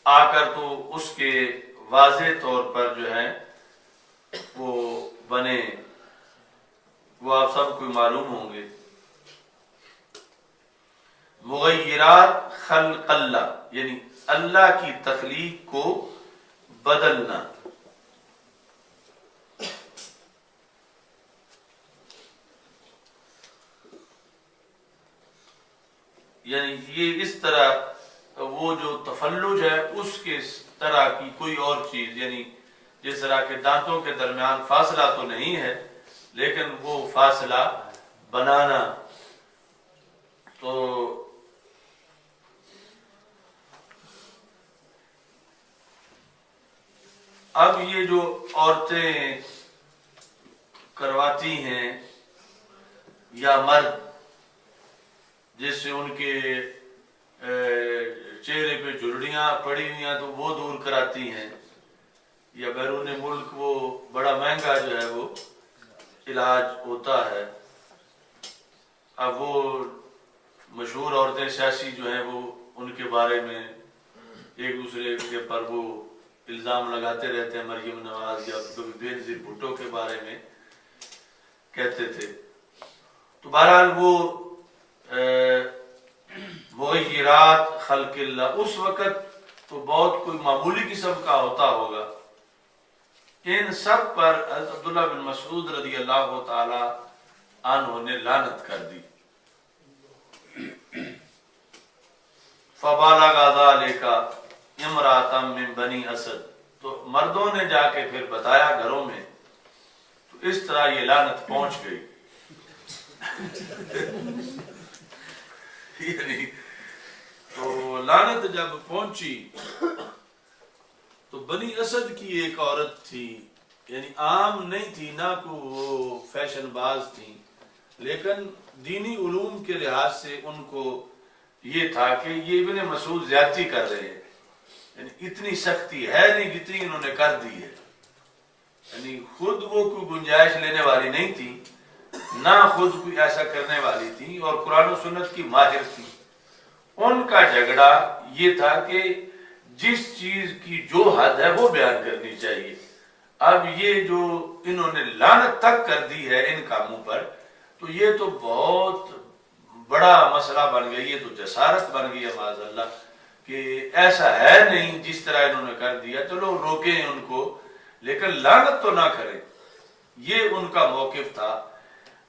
Speaker 1: آ کر تو اس کے واضح طور پر جو ہے وہ بنے، وہ آپ سب کو معلوم ہوں گے. مغیرات خلق اللہ، یعنی اللہ کی تخلیق کو بدلنا. یعنی یہ اس طرح وہ جو تفلج ہے اس کے طرح کی کوئی اور چیز، یعنی جس طرح کے دانتوں کے درمیان فاصلہ تو نہیں ہے لیکن وہ فاصلہ بنانا. تو اب یہ جو عورتیں کرواتی ہیں یا مرد، جس سے ان کے چہرے پہ جھرڑیاں پڑی ہوئی ہیں تو وہ دور کراتی ہیں، یا بیرون ملک وہ بڑا مہنگا جو ہے وہ علاج ہوتا ہے. اب وہ مشہور عورتیں سیاسی جو ہیں وہ ان کے بارے میں ایک دوسرے کے پر وہ الزام لگاتے رہتے ہیں. مریم نواز یا کبھی بینظیر بھٹو کے بارے میں کہتے تھے. تو بہرحال وہ مغیرات خلق اللہ اس وقت تو بہت کوئی معمولی قسم کا ہوتا ہوگا. ان سب پر حضرت عبداللہ بن مسعود رضی اللہ تعالی عنہ نے لعنت کر دی. فَبَلَغَ ذَلِكَ امْرَأَةً مِّن بَنِي اسد، تو مردوں نے جا کے پھر بتایا گھروں میں، تو اس طرح یہ لعنت پہنچ گئی. یعنی تو لعنت جب پہنچی تو بنی اسد کی ایک عورت تھی، یعنی عام نہیں تھی، نہ کو وہ فیشن باز تھی، لیکن دینی علوم کے لحاظ سے ان کو یہ تھا کہ یہ ابن مسعود زیادتی کر رہے ہیں، یعنی اتنی سختی ہے نہیں جتنی انہوں نے کر دی ہے. یعنی خود وہ کوئی گنجائش لینے والی نہیں تھی، نہ خود کوئی ایسا کرنے والی تھی، اور قرآن و سنت کی ماہر تھی. ان کا جھگڑا یہ تھا کہ جس چیز کی جو حد ہے وہ بیان کرنی چاہیے. اب یہ جو انہوں نے لعنت تک کر دی ہے ان کاموں پر، تو یہ تو بہت بڑا مسئلہ بن گئی، یہ تو جسارت بن گئی ہے معاذ اللہ، کہ ایسا ہے نہیں جس طرح انہوں نے کر دیا. چلو روکیں ان کو، لیکن لعنت تو نہ کریں. یہ ان کا موقف تھا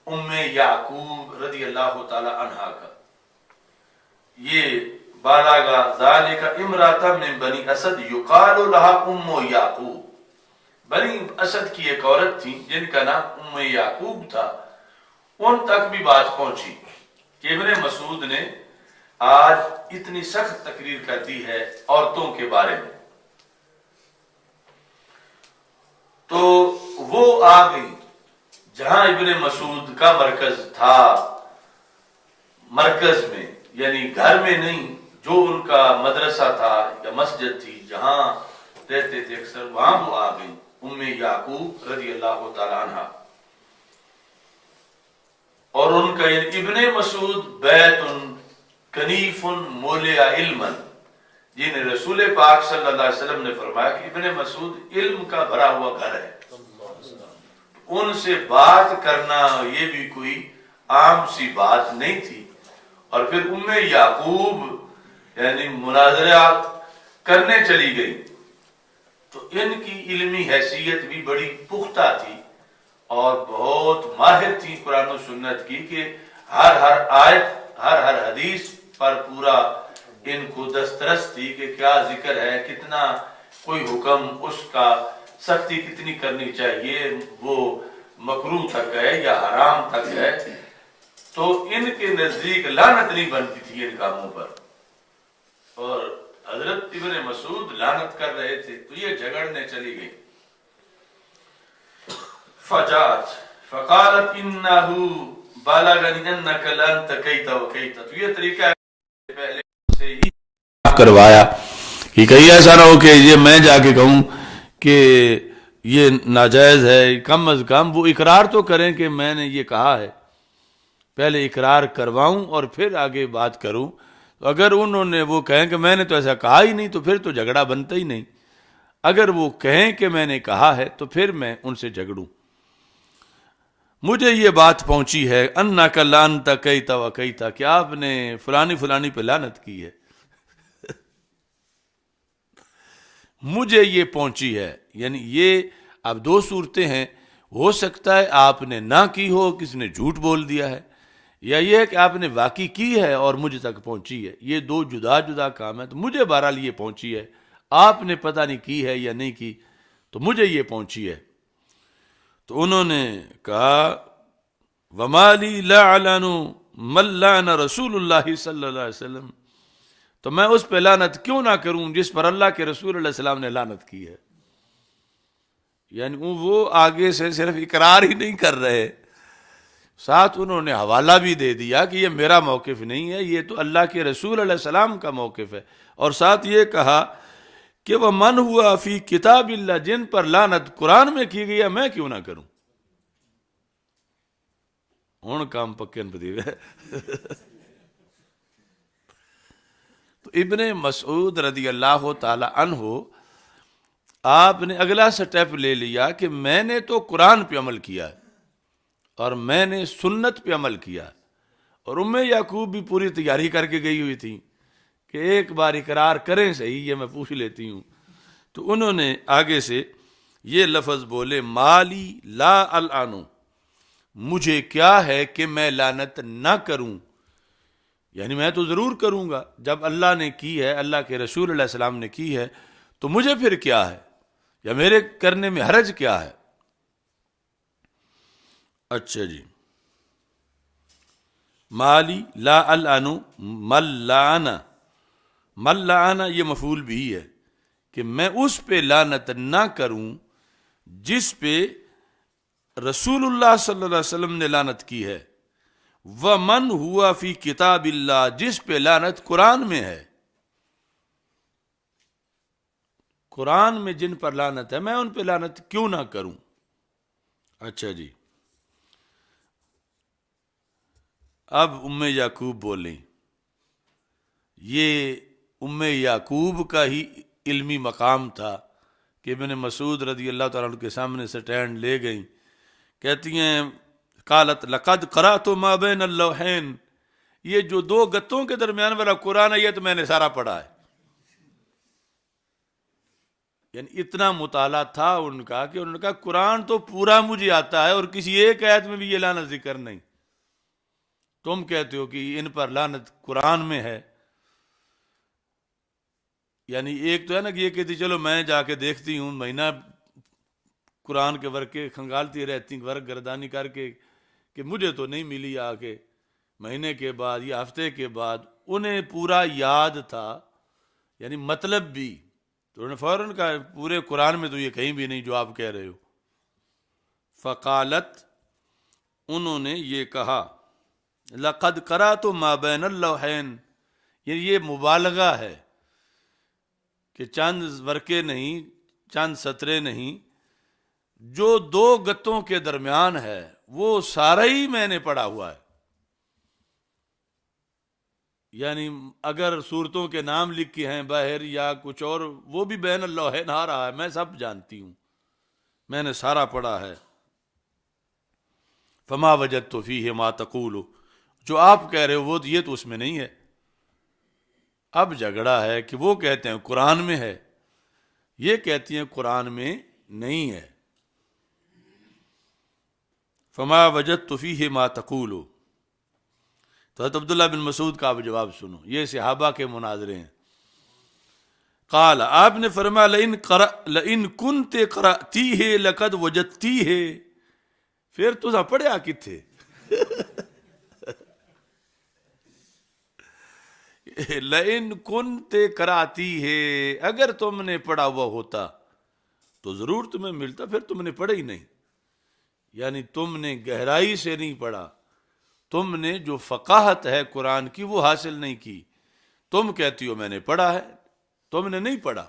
Speaker 1: ام یعقوب رضی اللہ تعالی عنہا کا. یہ بالغ ذالک امرأة من بنی اسد یقال لها ام یعقوب، بنی اسد کی ایک عورت تھی جن کا نام ام یعقوب تھا. ان تک بھی بات پہنچی کہ ابن مسعود نے آج اتنی سخت تقریر کر دی ہے عورتوں کے بارے میں. تو وہ آ گئی جہاں ابن مسعود کا مرکز تھا، مرکز میں یعنی گھر میں نہیں، جو ان کا مدرسہ تھا یا مسجد تھی جہاں رہتے تھے اکثر، وہاں وہ آ گئی ام یعقوب رضی اللہ تعالی عنہ. اور ان کا یعنی ابن مسعود بیت کنیف مولع علما، جن رسول پاک صلی اللہ علیہ وسلم نے فرمایا کہ ابن مسعود علم کا بھرا ہوا گھر ہے. ان سے بات کرنا یہ بھی کوئی عام سی بات نہیں تھی. اور پھر ام یعقوب یعنی مناظرات کرنے چلی گئی، تو ان کی علمی حیثیت بھی بڑی پختہ تھی اور بہت ماہر تھی قرآن و سنت کی، کہ ہر آیت ہر حدیث پر پورا ان کو دسترس تھی کہ کیا ذکر ہے، کتنا کوئی حکم، اس کا سختی کتنی کرنی چاہیے، وہ مکروہ تک ہے یا حرام تک ہے. تو ان کے نزدیک لعنت نہیں بنتی تھی ان کاموں پر، اور حضرت ابن مسعود لعنت کر رہے تھے، تو یہ جھگڑنے چلی گئی. فجات فقالت انه بلغني انك لن تكيت وكيت. تو یہ طریقہ ہے پہلے سے ہی کروایا کہ کہیں ایسا نہ ہو کہ یہ میں جا کے کہوں کہ یہ ناجائز ہے. کم از کم وہ اقرار تو کریں کہ میں نے یہ کہا ہے، پہلے اقرار کرواؤں اور پھر آگے بات کروں. تو اگر انہوں نے وہ کہیں کہ میں نے تو ایسا کہا ہی نہیں، تو پھر تو جھگڑا بنتا ہی نہیں. اگر وہ کہیں کہ میں نے کہا ہے تو پھر میں ان سے جھگڑوں. مجھے یہ بات پہنچی ہے انک لعنت کیت وکیت، کہ آپ نے فلانی پہ لعنت کی ہے. مجھے یہ پہنچی ہے، یعنی یہ اب دو صورتیں ہیں. ہو سکتا ہے آپ نے نہ کی ہو، کسی نے جھوٹ بول دیا ہے، یا یہ ہے کہ آپ نے واقعی کی ہے اور مجھے تک پہنچی ہے. یہ دو جدا جدا کام ہے. تو مجھے بہرحال یہ پہنچی ہے، آپ نے پتہ نہیں کی ہے یا نہیں کی، تو مجھے یہ پہنچی ہے. تو انہوں نے کہا وَمَا لِي لَا أَعْلَنُ مَنْ لَعَنَ رسول اللہ صلی اللہ علیہ وسلم، تو میں اس پہ لعنت کیوں نہ کروں جس پر اللہ کے رسول علیہ السلام نے لعنت کی ہے. یعنی وہ آگے سے صرف اقرار ہی نہیں کر رہے، ساتھ انہوں نے حوالہ بھی دے دیا کہ یہ میرا موقف نہیں ہے، یہ تو اللہ کے رسول علیہ السلام کا موقف ہے. اور ساتھ یہ کہا کہ وہ من ہوا فی کتاب اللہ، جن پر لعنت قرآن میں کی گئی ہے میں کیوں نہ کروں. ہن کام پکے پتی ہے. تو ابن مسعود رضی اللہ تعالی عنہ آپ نے اگلا سٹیپ لے لیا کہ میں نے تو قرآن پہ عمل کیا اور میں نے سنت پہ عمل کیا. اور ام یعقوب بھی پوری تیاری کر کے گئی ہوئی تھی کہ ایک بار اقرار کریں صحیح، یہ میں پوچھ لیتی ہوں. تو انہوں نے آگے سے یہ لفظ بولے مالی لا العنو، مجھے کیا ہے کہ میں لعنت نہ کروں، یعنی میں تو ضرور کروں گا، جب اللہ نے کی ہے، اللہ کے رسول علیہ السلام نے کی ہے تو مجھے پھر کیا ہے، یا میرے کرنے میں حرج کیا ہے. اچھا جی، مالی لا العنو ملعنا، ملعنا یہ مفعول بھی ہے کہ میں اس پہ لعنت نہ کروں جس پہ رسول اللہ صلی اللہ علیہ وسلم نے لعنت کی ہے، ومن ہوا فی کتاب اللہ، جس پہ لعنت قرآن میں ہے. قرآن میں جن پر لعنت ہے میں ان پہ لعنت کیوں نہ کروں. اچھا جی، اب یعقوب بولیں. یہ یعقوب کا ہی علمی مقام تھا کہ ابن مسعود رضی اللہ تعالیٰ عنہ کے سامنے سٹینڈ لے گئیں. کہتی ہیں قالت لقد قرأت ما بین اللوحین، یہ جو دو گتوں کے درمیان والا قرآن ہے یہ تو میں نے سارا پڑھا ہے. یعنی اتنا مطالعہ تھا ان کا کہ انہوں نے کہا قرآن تو پورا مجھے آتا ہے اور کسی ایک آیت میں بھی یہ لعنت ذکر نہیں. تم کہتے ہو کہ ان پر لعنت قرآن میں ہے. یعنی ایک تو ہے نا کہ یہ کہتی چلو میں جا کے دیکھتی ہوں، مہینہ قرآن کے ورقے کھنگالتی رہتی ورق گردانی کر کے کہ مجھے تو نہیں ملی، آ کے مہینے کے بعد یا ہفتے کے بعد انہیں پورا یاد تھا، یعنی مطلب بھی. تو انہوں نے فوراً کہا پورے قرآن میں تو یہ کہیں بھی نہیں جو آپ کہہ رہے ہو. فقالت، انہوں نے یہ کہا لقد قرأت ما بین اللوحین، یہ مبالغہ ہے کہ چند ورقے نہیں، چند سطرے نہیں، جو دو گتوں کے درمیان ہے وہ سارا ہی میں نے پڑھا ہوا ہے. یعنی اگر صورتوں کے نام لکھے ہیں باہر یا کچھ اور، وہ بھی بین اللوحین آ رہا ہے، میں سب جانتی ہوں، میں نے سارا پڑھا ہے. فما وجدت فیہ ما تقول، جو آپ کہہ رہے ہو وہ یہ تو اس میں نہیں ہے. اب جھگڑا ہے کہ وہ کہتے ہیں قرآن میں ہے، یہ کہتی ہیں قرآن میں نہیں ہے. فما وجدت فیہ ما تقول، تو حضرت عبداللہ بن مسعود کا آپ جواب سنو، یہ صحابہ کے مناظرے ہیں. قال، آپ نے فرمایا لئن کنت قرأتیہ لقد وجدتیہ، پھر تسا پڑھیا کتھے. لئن کنت قرأتیہ، اگر تم نے پڑھا ہوا ہوتا تو ضرور تمہیں ملتا، پھر تم نے پڑھا ہی نہیں. یعنی تم نے گہرائی سے نہیں پڑھا، تم نے جو فقاہت ہے قرآن کی وہ حاصل نہیں کی. تم کہتی ہو میں نے پڑھا ہے، تم نے نہیں پڑھا.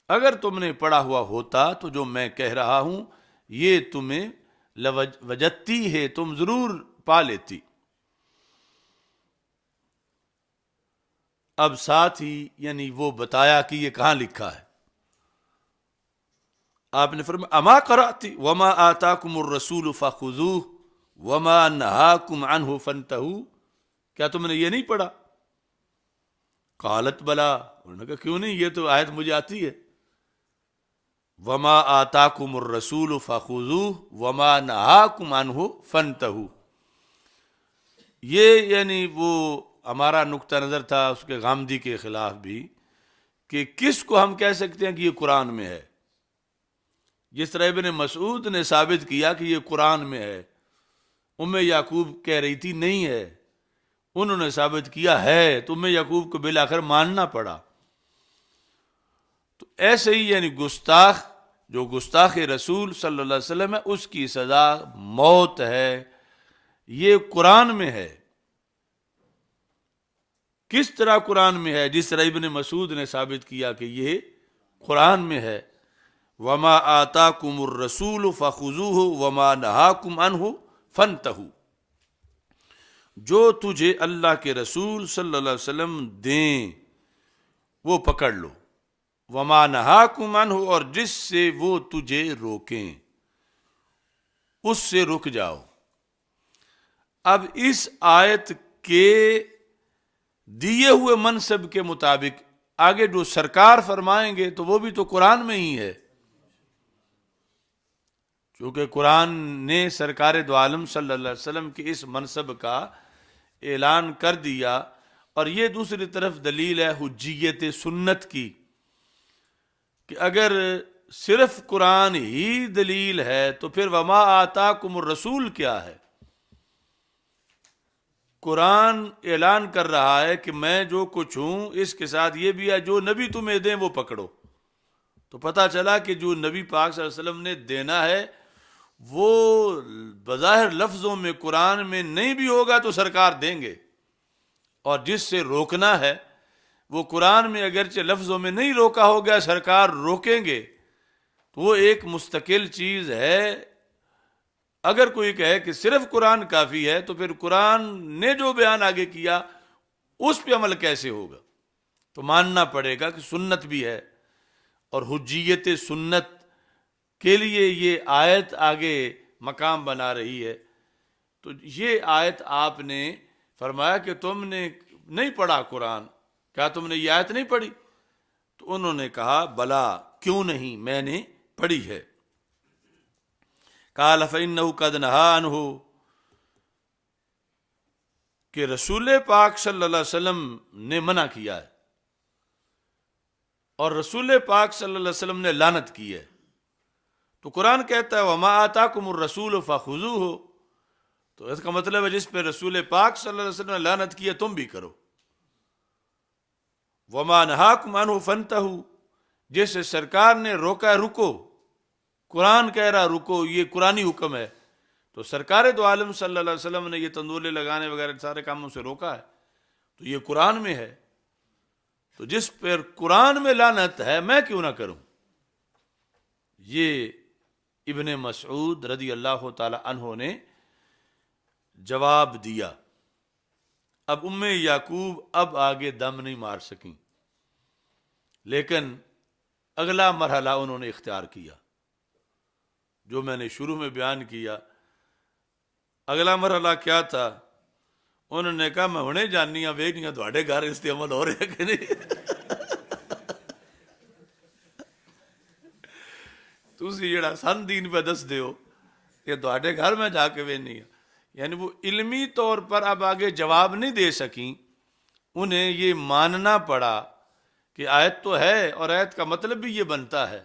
Speaker 1: اگر تم نے پڑھا ہوا ہوتا تو جو میں کہہ رہا ہوں یہ تمہیں وجدتی ہے، تم ضرور پا لیتی. اب ساتھ ہی یعنی وہ بتایا کہ یہ کہاں لکھا ہے. آپ نے فرمایا اما قرأتی وما آتاکم الرسول فخذوہ وما نہاکم عنہ فانتہوا، کیا تم نے یہ نہیں پڑھا؟ قالت بلا، انہوں نے کہا کیوں نہیں، یہ تو آیت مجھے آتی ہے. وما آتاکم الرسول فخذوہ وما نہاکم عنہ فانتہوا، یہ یعنی وہ ہمارا نقطہ نظر تھا اس کے غامدی کے خلاف بھی کہ کس کو ہم کہہ سکتے ہیں کہ یہ قرآن میں ہے. جس طرح ابن مسعود نے ثابت کیا کہ یہ قرآن میں ہے، یعقوب کہہ رہی تھی نہیں ہے، انہوں نے ثابت کیا ہے، تو یعقوب کو بالآخر ماننا پڑا. تو ایسے ہی یعنی گستاخ، جو گستاخ رسول صلی اللہ علیہ وسلم ہے اس کی سزا موت ہے. یہ قرآن میں ہے. کس طرح قرآن میں ہے؟ جس طرح ابن مسعود نے ثابت کیا کہ یہ قرآن میں ہے. وما آتاکم الرسول فخذوہ وما نہاکم عنہ فانتہوا، جو تجھے اللہ کے رسول صلی اللہ علیہ وسلم دیں وہ پکڑ لو، وما نہاکم عنہ، اور جس سے وہ تجھے روکیں اس سے رک جاؤ. اب اس آیت کے دیے ہوئے منصب کے مطابق آگے جو سرکار فرمائیں گے تو وہ بھی تو قرآن میں ہی ہے، چونکہ قرآن نے سرکار دو عالم صلی اللہ علیہ وسلم کے اس منصب کا اعلان کر دیا۔ اور یہ دوسری طرف دلیل ہے حجیت سنت کی، کہ اگر صرف قرآن ہی دلیل ہے تو پھر وما آتاکم الرسول کیا ہے؟ قرآن اعلان کر رہا ہے کہ میں جو کچھ ہوں اس کے ساتھ یہ بھی ہے جو نبی تمہیں دیں وہ پکڑو۔ تو پتہ چلا کہ جو نبی پاک صلی اللہ علیہ وسلم نے دینا ہے وہ بظاہر لفظوں میں قرآن میں نہیں بھی ہوگا تو سرکار دیں گے، اور جس سے روکنا ہے وہ قرآن میں اگرچہ لفظوں میں نہیں روکا ہوگا، سرکار روکیں گے، تو وہ ایک مستقل چیز ہے۔ اگر کوئی کہے کہ صرف قرآن کافی ہے تو پھر قرآن نے جو بیان آگے کیا اس پہ عمل کیسے ہوگا؟ تو ماننا پڑے گا کہ سنت بھی ہے، اور حجیت سنت کے لیے یہ آیت آگے مقام بنا رہی ہے۔ تو یہ آیت آپ نے فرمایا کہ تم نے نہیں پڑھا قرآن، کیا تم نے یہ آیت نہیں پڑھی؟ تو انہوں نے کہا بلا، کیوں نہیں، میں نے پڑھی ہے۔ قال فإنه قد نهى عنه، کہ رسول پاک صلی اللہ علیہ وسلم نے منع کیا ہے، اور رسول پاک صلی اللہ علیہ وسلم نے لعنت کی ہے۔ تو قرآن کہتا ہے وما آتاکم الرسول فخذوہ، تو اس کا مطلب ہے جس پہ رسول پاک صلی اللہ علیہ وسلم نے لعنت کی ہے تم بھی کرو۔ وما نہاکم عنہ فانتہوا، جس سرکار نے روکا ہے رکو، قرآن کہہ رہا رکو، یہ قرآنی حکم ہے، تو سرکار دو عالم صلی اللہ علیہ وسلم نے یہ تندولے لگانے وغیرہ سارے کاموں سے روکا ہے، تو یہ قرآن میں ہے، تو جس پر قرآن میں لعنت ہے میں کیوں نہ کروں؟ یہ ابن مسعود رضی اللہ تعالی عنہ نے جواب دیا۔ اب ام یعقوب اب آگے دم نہیں مار سکیں، لیکن اگلا مرحلہ انہوں نے اختیار کیا جو میں نے شروع میں بیان کیا۔ اگلا مرحلہ کیا تھا؟ انہوں نے کہا میں ہنے جاننی ہاں ویکھنی ہاں تہاڈے گھر اس تے عمل ہو رہا کہ نہیں، تسی جڑا سن دین پہ دس دیو یہ تہاڈے گھر میں جا کے ویکھنی ہاں۔ یعنی وہ علمی طور پر اب آگے جواب نہیں دے سکیں، انہیں یہ ماننا پڑا کہ آیت تو ہے اور آیت کا مطلب بھی یہ بنتا ہے،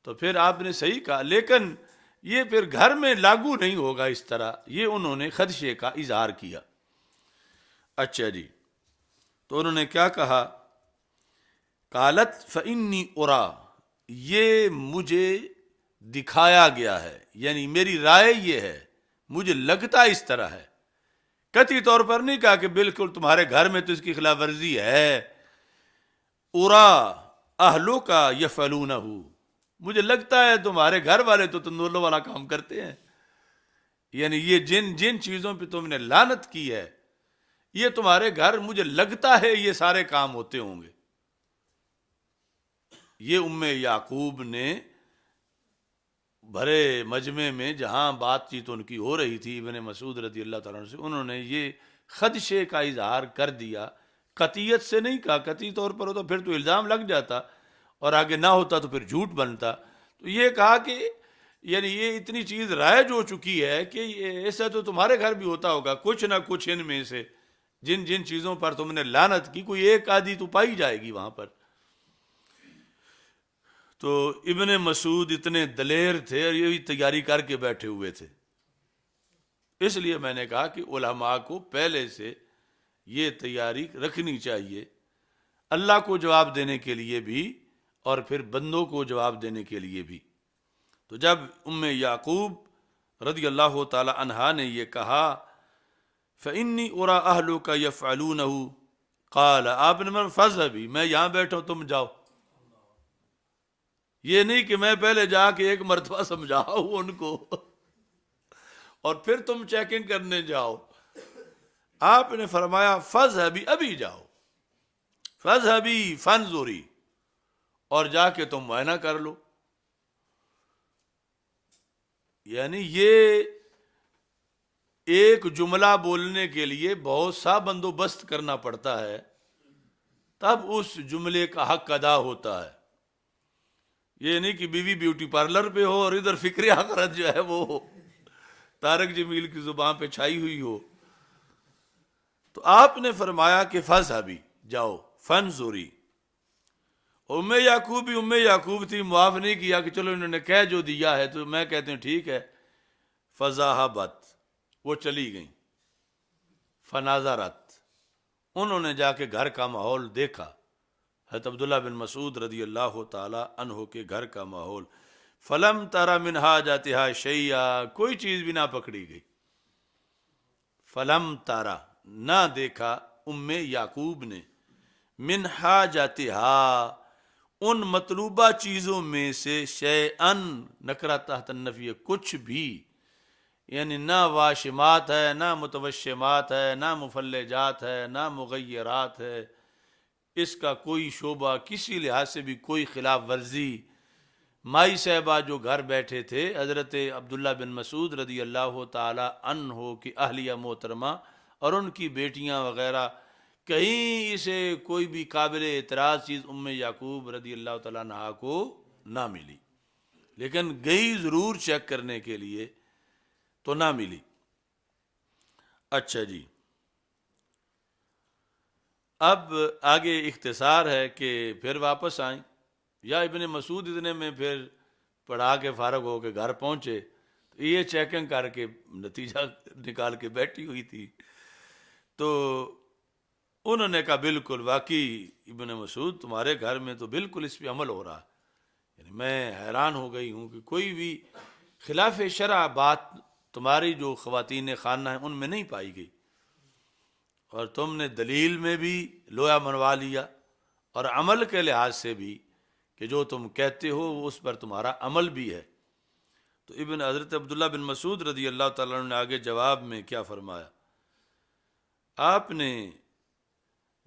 Speaker 1: تو پھر آپ نے صحیح کہا، لیکن یہ پھر گھر میں لاگو نہیں ہوگا اس طرح، یہ انہوں نے خدشے کا اظہار کیا۔ اچھا جی، تو انہوں نے کیا کہا؟ قالت فإنی ارا، یہ مجھے دکھایا گیا ہے، یعنی میری رائے یہ ہے، مجھے لگتا اس طرح ہے، قطعی طور پر نہیں کہا کہ بالکل تمہارے گھر میں تو اس کی خلاف ورزی ہے۔ ارا اہلو کا یفعلونہ، مجھے لگتا ہے تمہارے گھر والے تو تندولوں والا کام کرتے ہیں، یعنی یہ جن چیزوں پہ تم نے لعنت کی ہے یہ تمہارے گھر مجھے لگتا ہے یہ سارے کام ہوتے ہوں گے۔ یہ ام یعقوب نے بھرے مجمع میں جہاں بات چیت ان کی ہو رہی تھی ابن مسعود رضی اللہ تعالیٰ عنہ سے، انہوں نے یہ خدشے کا اظہار کر دیا، قطعیت سے نہیں کہا، قطعی طور پر ہوتا پھر تو الزام لگ جاتا اور آگے نہ ہوتا تو پھر جھوٹ بنتا، تو یہ کہا کہ یعنی یہ اتنی چیز رائج ہو چکی ہے کہ ایسا تو تمہارے گھر بھی ہوتا ہوگا، کچھ نہ کچھ ان میں سے جن چیزوں پر تم نے لعنت کی کوئی ایک آدھی تو پائی جائے گی وہاں پر۔ تو ابن مسعود اتنے دلیر تھے اور یہی تیاری کر کے بیٹھے ہوئے تھے، اس لیے میں نے کہا کہ علماء کو پہلے سے یہ تیاری رکھنی چاہیے، اللہ کو جواب دینے کے لیے بھی اور پھر بندوں کو جواب دینے کے لیے بھی۔ تو جب ام یعقوب رضی اللہ تعالی عنہا نے یہ کہا فإنی ارا اہلک یفعلونہ، قال، آپ نے فرمایا فاذهبی، میں یہاں بیٹھا ہوں تم جاؤ، یہ نہیں کہ میں پہلے جا کے ایک مرتبہ سمجھاؤں ان کو اور پھر تم چیکنگ کرنے جاؤ۔ آپ نے فرمایا فاذهبی، ابھی جاؤ، فاذهبی فانظری، اور جا کے تم معائنہ کر لو۔ یعنی یہ ایک جملہ بولنے کے لیے بہت سا بندوبست کرنا پڑتا ہے، تب اس جملے کا حق ادا ہوتا ہے۔ یہ نہیں کہ بیوی بیوٹی پارلر پہ ہو اور ادھر فکر آخرت جو ہے وہ طارق جمیل کی زبان پہ چھائی ہوئی ہو۔ تو آپ نے فرمایا کہ فذهبی، جاؤ، فانظری۔ ام یعقوب بھی ام یعقوب تھی، معاف نہیں کیا کہ چلو انہوں نے کہہ جو دیا ہے تو میں کہتے ہیں ٹھیک ہے۔ فذهبت، وہ چلی گئیں۔ فناظرت، انہوں نے جا کے گھر کا ماحول دیکھا، حضرت عبداللہ بن مسعود رضی اللہ تعالی عنہ کے گھر کا ماحول۔ فلم تری من حاجتها شیئا، کوئی چیز بھی نہ پکڑی گئی۔ فلم تارا، نہ دیکھا ام یعقوب نے، من حاجتها، ان مطلوبہ چیزوں میں سے، شیئن نکرہ تحت النفی، کچھ بھی، یعنی نہ واشمات ہے، نہ متوشمات ہے، نہ مفلجات ہے، نہ مغیرات ہے، اس کا کوئی شعبہ کسی لحاظ سے بھی کوئی خلاف ورزی۔ مائی صاحبہ جو گھر بیٹھے تھے، حضرت عبداللہ بن مسعود رضی اللہ تعالی عنہ کی اہلیہ محترمہ اور ان کی بیٹیاں وغیرہ، کہیں اسے کوئی بھی قابل اعتراض چیز ام یعقوب رضی اللہ تعالیٰ عنہ کو نہ ملی، لیکن گئی ضرور چیک کرنے کے لیے تو نہ ملی۔ اچھا جی، اب آگے اختصار ہے کہ پھر واپس آئیں، یا ابن مسعود اتنے میں پھر پڑھا کے فارغ ہو کے گھر پہنچے تو یہ چیکنگ کر کے نتیجہ نکال کے بیٹھی ہوئی تھی۔ تو انہوں نے کہا بالکل، واقعی ابن مسعود تمہارے گھر میں تو بالکل اس پہ عمل ہو رہا ہے۔ یعنی میں حیران ہو گئی ہوں کہ کوئی بھی خلاف شرع بات تمہاری جو خواتین خانہ ہیں ان میں نہیں پائی گئی، اور تم نے دلیل میں بھی لویا منوا لیا اور عمل کے لحاظ سے بھی کہ جو تم کہتے ہو اس پر تمہارا عمل بھی ہے۔ تو ابن حضرت عبداللہ بن مسعود رضی اللہ تعالیٰ عنہ نے آگے جواب میں کیا فرمایا؟ آپ نے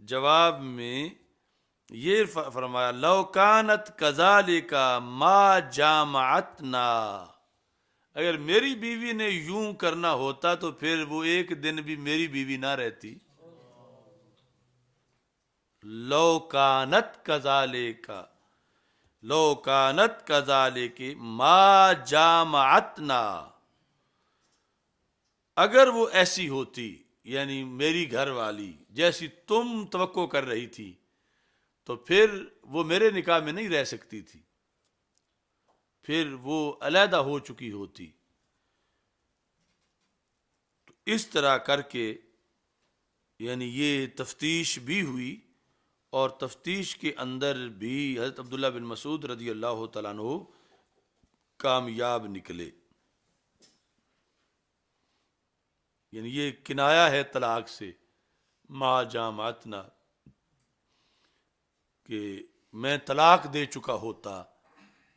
Speaker 1: جواب میں یہ فرمایا، لو کانت کذالک ما جامعتنا، اگر میری بیوی نے یوں کرنا ہوتا تو پھر وہ ایک دن بھی میری بیوی نہ رہتی۔ لو کانت کذالک، لو کانت کذالک ما جامعتنا، اگر وہ ایسی ہوتی، یعنی میری گھر والی جیسی تم توقع کر رہی تھی، تو پھر وہ میرے نکاح میں نہیں رہ سکتی تھی، پھر وہ علیحدہ ہو چکی ہوتی۔ تو اس طرح کر کے یعنی یہ تفتیش بھی ہوئی، اور تفتیش کے اندر بھی حضرت عبداللہ بن مسعود رضی اللہ تعالیٰ عنہ کامیاب نکلے۔ یعنی یہ کنایا ہے طلاق سے، ما جامعتنا، کہ میں طلاق دے چکا ہوتا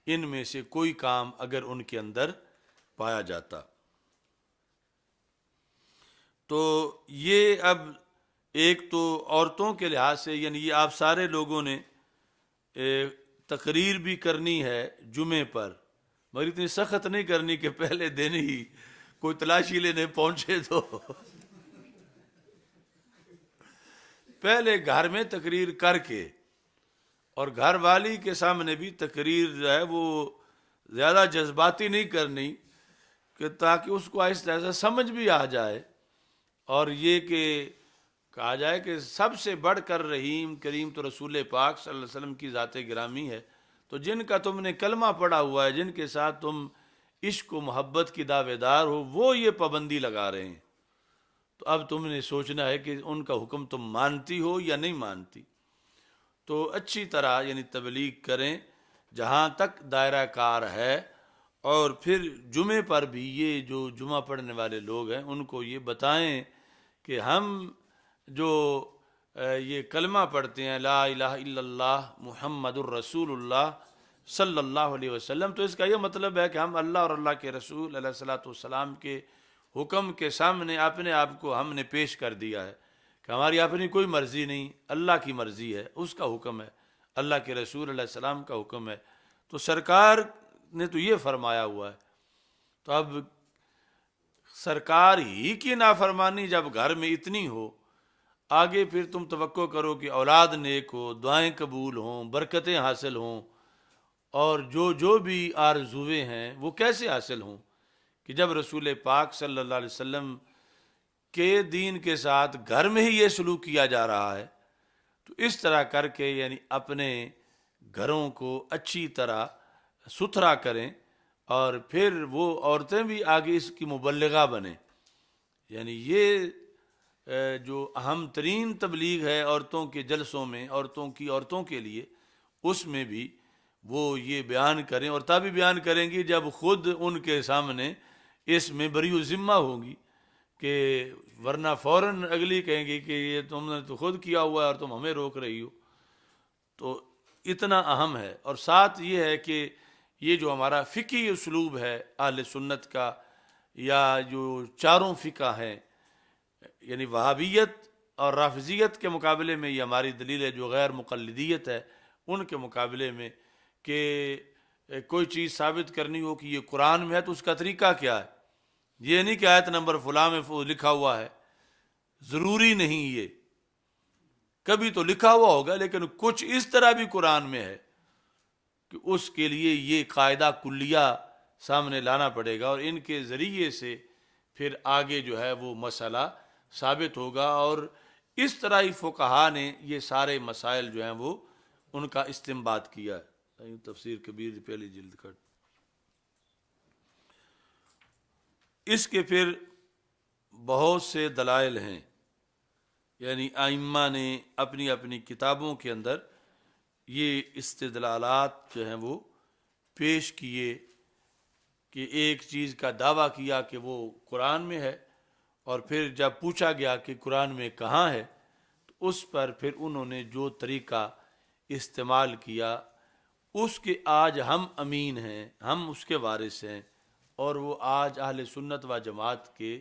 Speaker 1: ان میں سے کوئی کام اگر ان کے اندر پایا جاتا۔ تو یہ اب ایک تو عورتوں کے لحاظ سے، یعنی یہ آپ سارے لوگوں نے تقریر بھی کرنی ہے جمعے پر، مگر اتنی سخت نہیں کرنی کہ پہلے دن ہی کوئی تلاشی لینے پہنچے تو پہلے گھر میں تقریر کر کے، اور گھر والی کے سامنے بھی تقریر جو ہے وہ زیادہ جذباتی نہیں کرنی، کہ تاکہ اس کو آہستہ آہستہ سمجھ بھی آ جائے، اور یہ کہ کہا جائے کہ سب سے بڑھ کر رحیم کریم تو رسول پاک صلی اللہ علیہ وسلم کی ذات گرامی ہے، تو جن کا تم نے کلمہ پڑھا ہوا ہے، جن کے ساتھ تم عشق و محبت کی دعوے دار ہو، وہ یہ پابندی لگا رہے ہیں، تو اب تم نے سوچنا ہے کہ ان کا حکم تم مانتی ہو یا نہیں مانتی۔ تو اچھی طرح یعنی تبلیغ کریں جہاں تک دائرہ کار ہے، اور پھر جمعے پر بھی یہ جو جمعہ پڑھنے والے لوگ ہیں ان کو یہ بتائیں کہ ہم جو یہ کلمہ پڑھتے ہیں لا الہ الا اللہ محمد الرسول اللہ صلی اللہ علیہ وسلم، تو اس کا یہ مطلب ہے کہ ہم اللہ اور اللہ کے رسول علیہ الصلوۃ والسلام کے حکم کے سامنے اپنے آپ کو ہم نے پیش کر دیا ہے، کہ ہماری اپنی کوئی مرضی نہیں، اللہ کی مرضی ہے، اس کا حکم ہے، اللہ کے رسول علیہ السلام کا حکم ہے۔ تو سرکار نے تو یہ فرمایا ہوا ہے، تو اب سرکار ہی کی نافرمانی جب گھر میں اتنی ہو، آگے پھر تم توقع کرو کہ اولاد نیک ہو، دعائیں قبول ہوں، برکتیں حاصل ہوں، اور جو بھی آرزویں ہیں وہ کیسے حاصل ہوں کہ جب رسول پاک صلی اللہ علیہ وسلم کے دین کے ساتھ گھر میں ہی یہ سلوک کیا جا رہا ہے۔ تو اس طرح کر کے یعنی اپنے گھروں کو اچھی طرح ستھرا کریں، اور پھر وہ عورتیں بھی آگے اس کی مبلغہ بنیں۔ یعنی یہ جو اہم ترین تبلیغ ہے عورتوں کے جلسوں میں، عورتوں کے لیے، اس میں بھی وہ یہ بیان کریں، اور تبھی بیان کریں گی جب خود ان کے سامنے اس میں بری و ذمہ ہوگی، کہ ورنہ فوراً اگلی کہیں گی کہ یہ تم نے تو خود کیا ہوا ہے اور تم ہمیں روک رہی ہو۔ تو اتنا اہم ہے۔ اور ساتھ یہ ہے کہ یہ جو ہمارا فقہی اسلوب ہے اہل سنت کا، یا جو چاروں فقہ ہیں، یعنی وہابیت اور رافضیت کے مقابلے میں یہ ہماری دلیل ہے، جو غیر مقلدیت ہے ان کے مقابلے میں، کہ کوئی چیز ثابت کرنی ہو کہ یہ قرآن میں ہے تو اس کا طریقہ کیا ہے۔ یہ نہیں کہ آیت نمبر فلاں میں لکھا ہوا ہے، ضروری نہیں، یہ کبھی تو لکھا ہوا ہوگا لیکن کچھ اس طرح بھی قرآن میں ہے کہ اس کے لیے یہ قاعدہ کلیہ سامنے لانا پڑے گا، اور ان کے ذریعے سے پھر آگے جو ہے وہ مسئلہ ثابت ہوگا۔ اور اس طرح ہی فقہا نے یہ سارے مسائل جو ہیں وہ ان کا استنباط کیا ہے۔ تفسیر کبیر پہلی جلد کا اس کے پھر بہت سے دلائل ہیں، یعنی ائمہ نے اپنی اپنی کتابوں کے اندر یہ استدلالات جو ہیں وہ پیش کیے، کہ ایک چیز کا دعویٰ کیا کہ وہ قرآن میں ہے، اور پھر جب پوچھا گیا کہ قرآن میں کہاں ہے تو اس پر پھر انہوں نے جو طریقہ استعمال کیا، اس کے آج ہم امین ہیں، ہم اس کے وارث ہیں، اور وہ آج اہل سنت و جماعت کے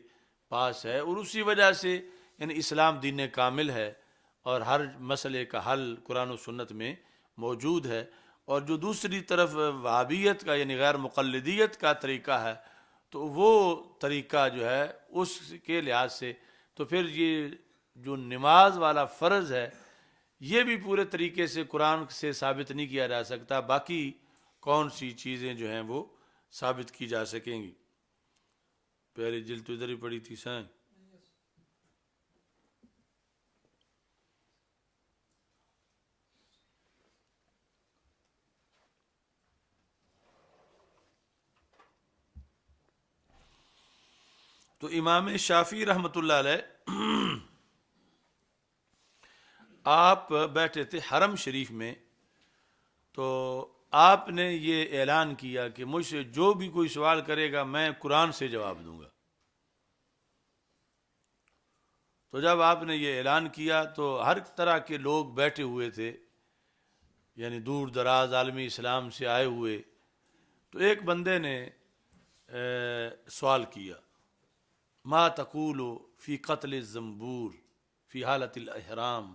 Speaker 1: پاس ہے، اور اسی وجہ سے یعنی اسلام دین کامل ہے، اور ہر مسئلے کا حل قرآن و سنت میں موجود ہے۔ اور جو دوسری طرف وہابیت کا یعنی غیر مقلدیت کا طریقہ ہے، تو وہ طریقہ جو ہے اس کے لحاظ سے تو پھر یہ جو نماز والا فرض ہے یہ بھی پورے طریقے سے قرآن سے ثابت نہیں کیا جا سکتا، باقی کون سی چیزیں جو ہیں وہ ثابت کی جا سکیں گی۔ پہلی جلد تو ادھر ہی پڑی تھی سائیں۔ تو امام شافعی رحمۃ اللہ علیہ آپ بیٹھے تھے حرم شریف میں، تو آپ نے یہ اعلان کیا کہ مجھ سے جو بھی کوئی سوال کرے گا میں قرآن سے جواب دوں گا۔ تو جب آپ نے یہ اعلان کیا تو ہر طرح کے لوگ بیٹھے ہوئے تھے، یعنی دور دراز عالمی اسلام سے آئے ہوئے۔ تو ایک بندے نے سوال کیا، ما تقول فی قتل الزنبور فی حالت الاحرام،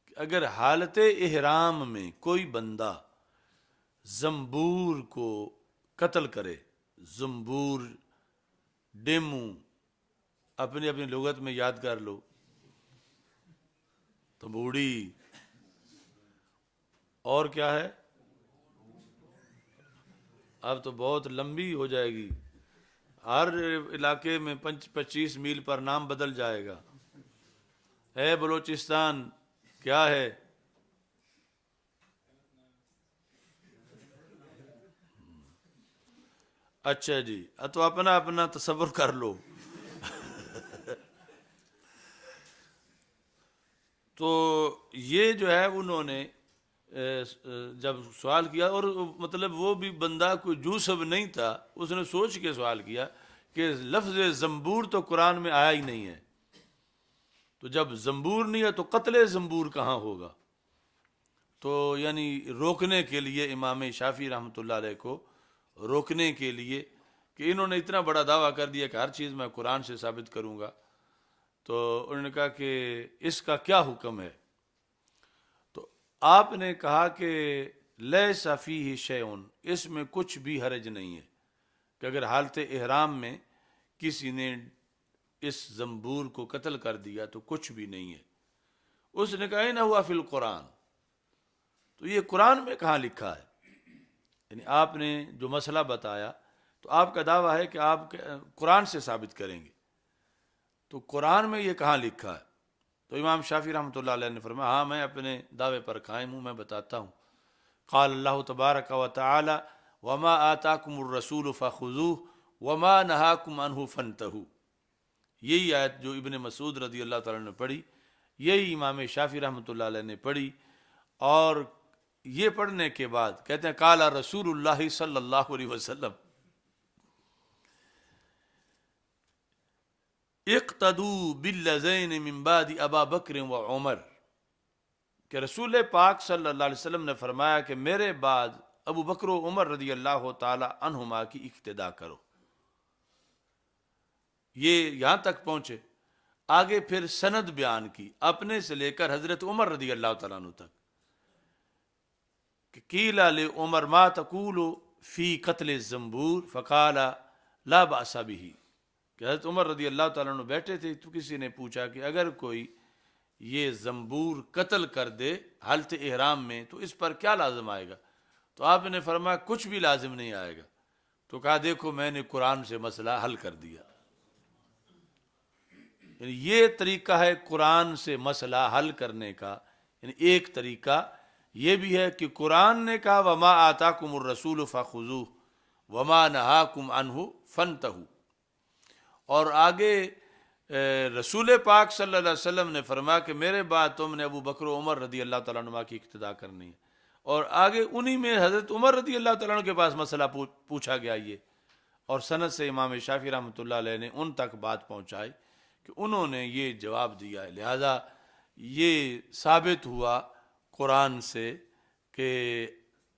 Speaker 1: کہ اگر حالت احرام میں کوئی بندہ زنبور کو قتل کرے، زنبور ڈیمو اپنی اپنی لغت میں یاد کر لو، تمبوڑی، اور کیا ہے، اب تو بہت لمبی ہو جائے گی، ہر علاقے میں 25 میل پر نام بدل جائے گا۔ اے بلوچستان کیا ہے، اچھا جی، تو اپنا اپنا تصور کر لو۔ تو یہ جو ہے انہوں نے جب سوال کیا، اور مطلب وہ بھی بندہ کوئی جوسب نہیں تھا، اس نے سوچ کے سوال کیا کہ لفظ زنبور تو قرآن میں آیا ہی نہیں ہے، تو جب زنبور نہیں ہے تو قتل زنبور کہاں ہوگا؟ تو یعنی روکنے کے لیے امام شافعی رحمۃ اللہ علیہ کو روکنے کے لیے کہ انہوں نے اتنا بڑا دعویٰ کر دیا کہ ہر چیز میں قرآن سے ثابت کروں گا، تو انہوں نے کہا کہ اس کا کیا حکم ہے؟ تو آپ نے کہا کہ لیس فیہ شیء، اس میں کچھ بھی حرج نہیں ہے، کہ اگر حالت احرام میں کسی نے اس زنبور کو قتل کر دیا تو کچھ بھی نہیں ہے۔ اس نے کہا نہ ہوا فی القرآن، تو یہ قرآن میں کہاں لکھا ہے؟ یعنی آپ نے جو مسئلہ بتایا تو آپ کا دعویٰ ہے کہ آپ قرآن سے ثابت کریں گے، تو قرآن میں یہ کہاں لکھا ہے؟ تو امام شافعی رحمۃ اللہ علیہ نے فرمایا ہاں میں اپنے دعوے پر قائم ہوں، میں بتاتا ہوں۔ قال اللہ تبارک و تعالی وما آتاکم الرسول فخذوه وما نہاکم عنہ فانتہوا، یہی آیت جو ابن مسعود رضی اللہ تعالیٰ نے پڑھی، یہی امام شافعی رحمۃ اللہ علیہ نے پڑھی، اور یہ پڑھنے کے بعد کہتے ہیں قال رسول اللہ صلی اللہ علیہ وسلم اقتدوا بالذین من بعد ابا بکر و عمر، کہ رسول پاک صلی اللہ علیہ وسلم نے فرمایا کہ میرے بعد ابو بکر و عمر رضی اللہ تعالی عنہما کی اقتدا کرو۔ یہ یہاں تک پہنچے، آگے پھر سند بیان کی اپنے سے لے کر حضرت عمر رضی اللہ تعالیٰ عنہ تک، کہ قیل لعمر ما تقول فی قتل الزنبور فقال لا بأس به، کہ حضرت عمر رضی اللہ تعالیٰ عنہ بیٹھے تھے تو کسی نے پوچھا کہ اگر کوئی یہ زنبور قتل کر دے حالت احرام میں تو اس پر کیا لازم آئے گا؟ تو آپ نے فرمایا کچھ بھی لازم نہیں آئے گا۔ تو کہا دیکھو میں نے قرآن سے مسئلہ حل کر دیا۔ یعنی یہ طریقہ ہے قرآن سے مسئلہ حل کرنے کا۔ یعنی ایک طریقہ یہ بھی ہے کہ قرآن نے کہا وما آتاکم الرسول فخذوہ وما نہاکم عنہ فانتہوا، اور آگے رسول پاک صلی اللہ علیہ وسلم نے فرمایا کہ میرے بعد تم نے ابو بکر و عمر رضی اللہ تعالیٰ عنہ کی اقتدا کرنی ہے، اور آگے انہی میں حضرت عمر رضی اللہ تعالیٰ عنہ کے پاس مسئلہ پوچھا گیا یہ، اور سند سے امام شافعی رحمۃ اللہ علیہ نے ان تک بات پہنچائی کہ انہوں نے یہ جواب دیا ہے۔ لہذا یہ ثابت ہوا قرآن سے کہ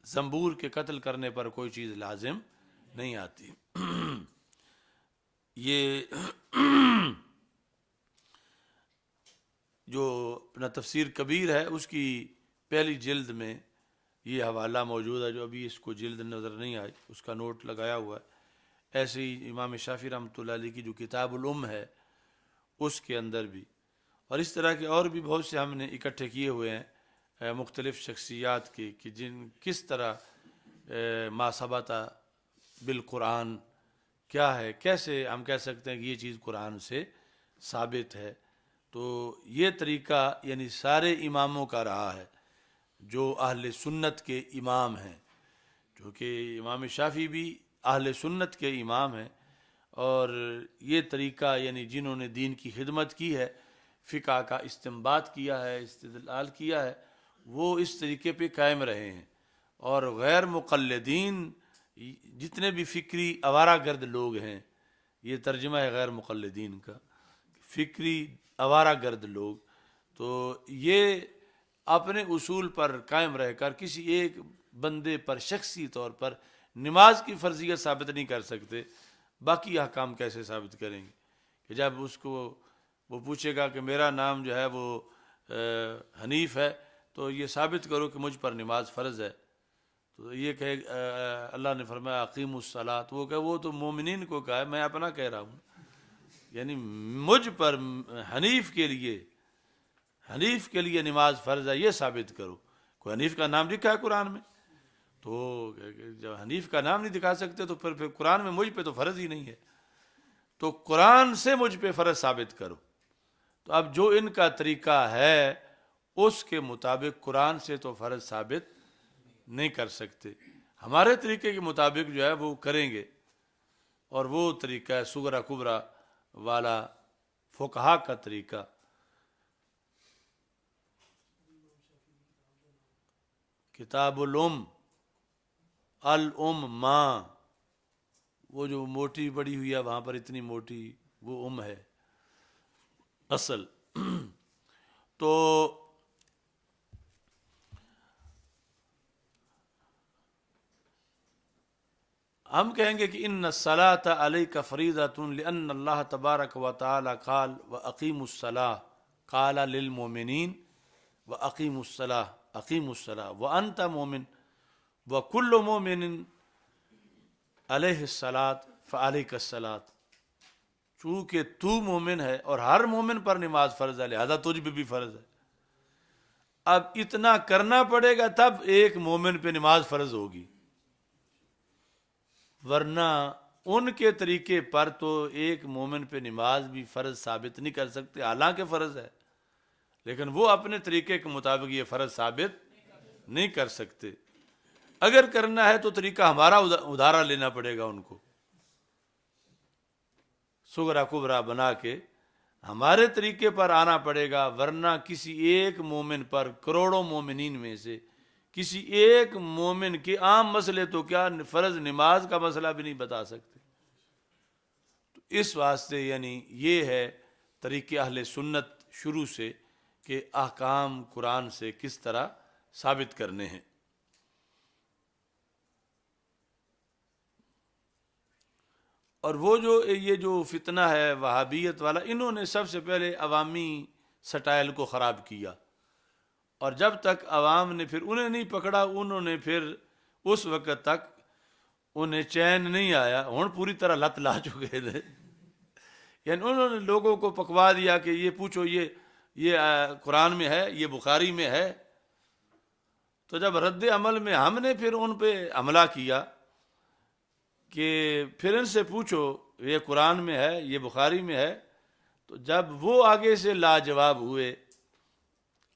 Speaker 1: زنبور کے قتل کرنے پر کوئی چیز لازم نہیں آتی۔ یہ جو اپنا تفسیر کبیر ہے اس کی پہلی جلد میں یہ حوالہ موجود ہے، جو ابھی اس کو جلد نظر نہیں آئی اس کا نوٹ لگایا ہوا ہے۔ ایسے ہی امام شافعی رحمۃ اللہ علیہ کی جو کتاب الام ہے اس کے اندر بھی، اور اس طرح کے اور بھی بہت سے ہم نے اکٹھے کیے ہوئے ہیں مختلف شخصیات کے، کہ جن کس طرح ما ثبت بالقرآن کیا ہے، کیسے ہم کہہ سکتے ہیں کہ یہ چیز قرآن سے ثابت ہے۔ تو یہ طریقہ یعنی سارے اماموں کا رہا ہے جو اہل سنت کے امام ہیں، کیونکہ امام شافعی بھی اہل سنت کے امام ہیں، اور یہ طریقہ یعنی جنہوں نے دین کی خدمت کی ہے، فقہ کا استنباط کیا ہے، استدلال کیا ہے، وہ اس طریقے پہ قائم رہے ہیں، اور غیر مقلدین جتنے بھی فکری آوارہ گرد لوگ ہیں، یہ ترجمہ ہے غیر مقلدین کا، فکری آوارہ گرد لوگ، تو یہ اپنے اصول پر قائم رہ کر کسی ایک بندے پر شخصی طور پر نماز کی فرضیت ثابت نہیں کر سکتے، باقی احکام کیسے ثابت کریں گے؟ کہ جب اس کو وہ پوچھے گا کہ میرا نام جو ہے وہ حنیف ہے تو یہ ثابت کرو کہ مجھ پر نماز فرض ہے، تو یہ کہے اللہ نے فرمایا اقیم الصلاۃ، وہ کہ وہ تو مومنین کو کہا ہے، میں اپنا کہہ رہا ہوں، یعنی مجھ پر حنیف کے لیے نماز فرض ہے، یہ ثابت کرو۔ کوئی حنیف کا نام لکھا ہے قرآن میں؟ تو جب حنیف کا نام نہیں دکھا سکتے تو پھر قرآن میں مجھ پہ تو فرض ہی نہیں ہے، تو قرآن سے مجھ پہ فرض ثابت کرو۔ تو اب جو ان کا طریقہ ہے اس کے مطابق قرآن سے تو فرض ثابت نہیں کر سکتے، ہمارے طریقے کے مطابق جو ہے وہ کریں گے، اور وہ طریقہ ہے صغرا کبرا والا فقہا کا طریقہ۔ کتاب الام ماں، وہ جو موٹی بڑی ہوئی ہے وہاں پر اتنی موٹی، وہ ام ہے اصل۔ تو ہم کہیں گے کہ ان الصلاۃ علیک فریضۃ لان اللہ تبارک و تعالی قال واقیموا الصلاۃ، قال للمؤمنین واقیموا الصلاۃ، اقیموا الصلاۃ وانت مؤمن وکل مؤمن علیہ الصلاۃ فعلیک الصلاۃ۔ چونکہ تو مومن ہے اور ہر مومن پر نماز فرض ہے، لہذا تجھ پہ بھی فرض ہے۔ اب اتنا کرنا پڑے گا تب ایک مومن پہ نماز فرض ہوگی، ورنہ ان کے طریقے پر تو ایک مومن پہ نماز بھی فرض ثابت نہیں کر سکتے، حالانکہ فرض ہے، لیکن وہ اپنے طریقے کے مطابق یہ فرض ثابت نہیں کر سکتے۔ اگر کرنا ہے تو طریقہ ہمارا ادھارا لینا پڑے گا، ان کو سغرا کبرا بنا کے ہمارے طریقے پر آنا پڑے گا، ورنہ کسی ایک مومن پر کروڑوں مومنین میں سے کسی ایک مومن کے عام مسئلے تو کیا فرض نماز کا مسئلہ بھی نہیں بتا سکتے۔ تو اس واسطے یعنی یہ ہے طریقے اہل سنت شروع سے کہ احکام قرآن سے کس طرح ثابت کرنے ہیں۔ اور وہ جو یہ جو فتنہ ہے وہابیت والا، انہوں نے سب سے پہلے عوامی سٹائل کو خراب کیا، اور جب تک عوام نے پھر انہیں نہیں پکڑا، انہوں نے پھر اس وقت تک انہیں چین نہیں آیا، ہوں پوری طرح لت لا چکے تھے، یعنی انہوں نے لوگوں کو پکوا دیا کہ یہ پوچھو یہ قرآن میں ہے، یہ بخاری میں ہے۔ تو جب رد عمل میں ہم نے پھر ان پہ حملہ کیا کہ پھر ان سے پوچھو یہ قرآن میں ہے، یہ بخاری میں ہے، تو جب وہ آگے سے لاجواب ہوئے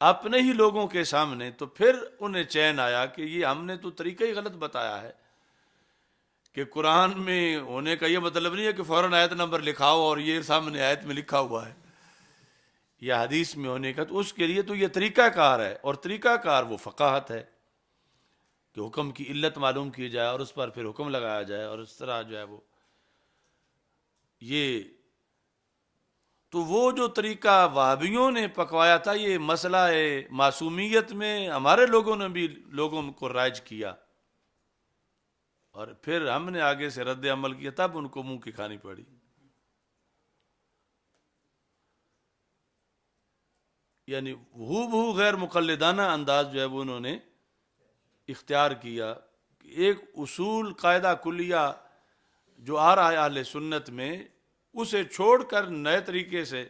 Speaker 1: اپنے ہی لوگوں کے سامنے، تو پھر انہیں چین آیا کہ یہ ہم نے تو طریقہ ہی غلط بتایا ہے، کہ قرآن میں ہونے کا یہ مطلب نہیں ہے کہ فوراً آیت نمبر لکھاؤ اور یہ سامنے آیت میں لکھا ہوا ہے، یا حدیث میں ہونے کا، تو اس کے لیے تو یہ طریقہ کار ہے، اور طریقہ کار وہ فقاہت ہے کہ حکم کی علت معلوم کی جائے اور اس پر پھر حکم لگایا جائے، اور اس طرح جو ہے وہ یہ تو وہ جو طریقہ وہابیوں نے پکوایا تھا، یہ مسئلہ معصومیت میں ہمارے لوگوں نے بھی لوگوں کو رائج کیا، اور پھر ہم نے آگے سے رد عمل کیا، تب ان کو منہ کی کھانی پڑی۔ یعنی بہو غیر مقلدانہ انداز جو ہے وہ انہوں نے اختیار کیا، ایک اصول قاعدہ کلیہ جو آ رہا ہے اہل سنت میں، اسے چھوڑ کر نئے طریقے سے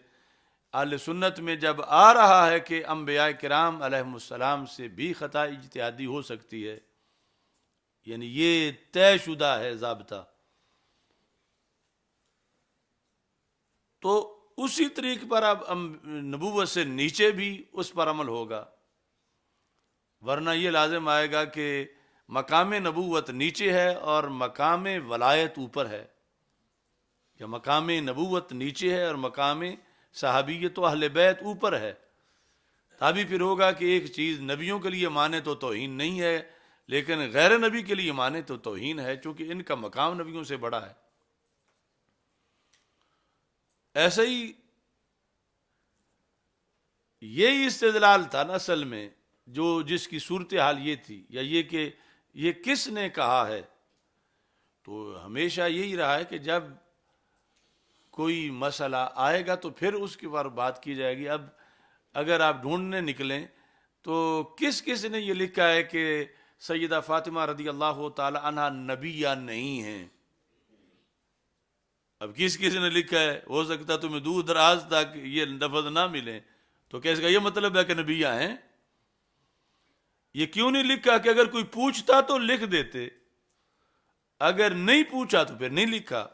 Speaker 1: اہل سنت میں جب آ رہا ہے کہ انبیاء کرام علیہم السلام سے بھی خطا اجتہادی ہو سکتی ہے، یعنی یہ طے شدہ ہے ضابطہ، تو اسی طریق پر اب نبوت سے نیچے بھی اس پر عمل ہوگا، ورنہ یہ لازم آئے گا کہ مقام نبوت نیچے ہے اور مقام ولایت اوپر ہے، یا مقام نبوت نیچے ہے اور مقام صحابیت و اہل بیت اوپر ہے، تبھی پھر ہوگا کہ ایک چیز نبیوں کے لیے مانے تو توہین نہیں ہے، لیکن غیر نبی کے لیے مانے تو توہین ہے، چونکہ ان کا مقام نبیوں سے بڑا ہے۔ ایسے ہی یہی استدلال تھا نا اصل میں، جو جس کی صورتحال یہ تھی، یا یہ کہ یہ کس نے کہا ہے، تو ہمیشہ یہی رہا ہے کہ جب کوئی مسئلہ آئے گا تو پھر اس کے بارے بات کی جائے گی۔ اب اگر آپ ڈھونڈنے نکلیں تو کس نے یہ لکھا ہے کہ سیدہ فاطمہ رضی اللہ تعالی عنہ نبی یا نہیں ہیں؟ اب کس نے لکھا ہے؟ ہو سکتا تمہیں دور دراز تک یہ لفظ نہ ملیں، تو کیسے کا یہ مطلب ہے کہ نبیہ ہیں؟ یہ کیوں نہیں لکھا کہ اگر کوئی پوچھتا تو لکھ دیتے، اگر نہیں پوچھا تو پھر نہیں لکھا؟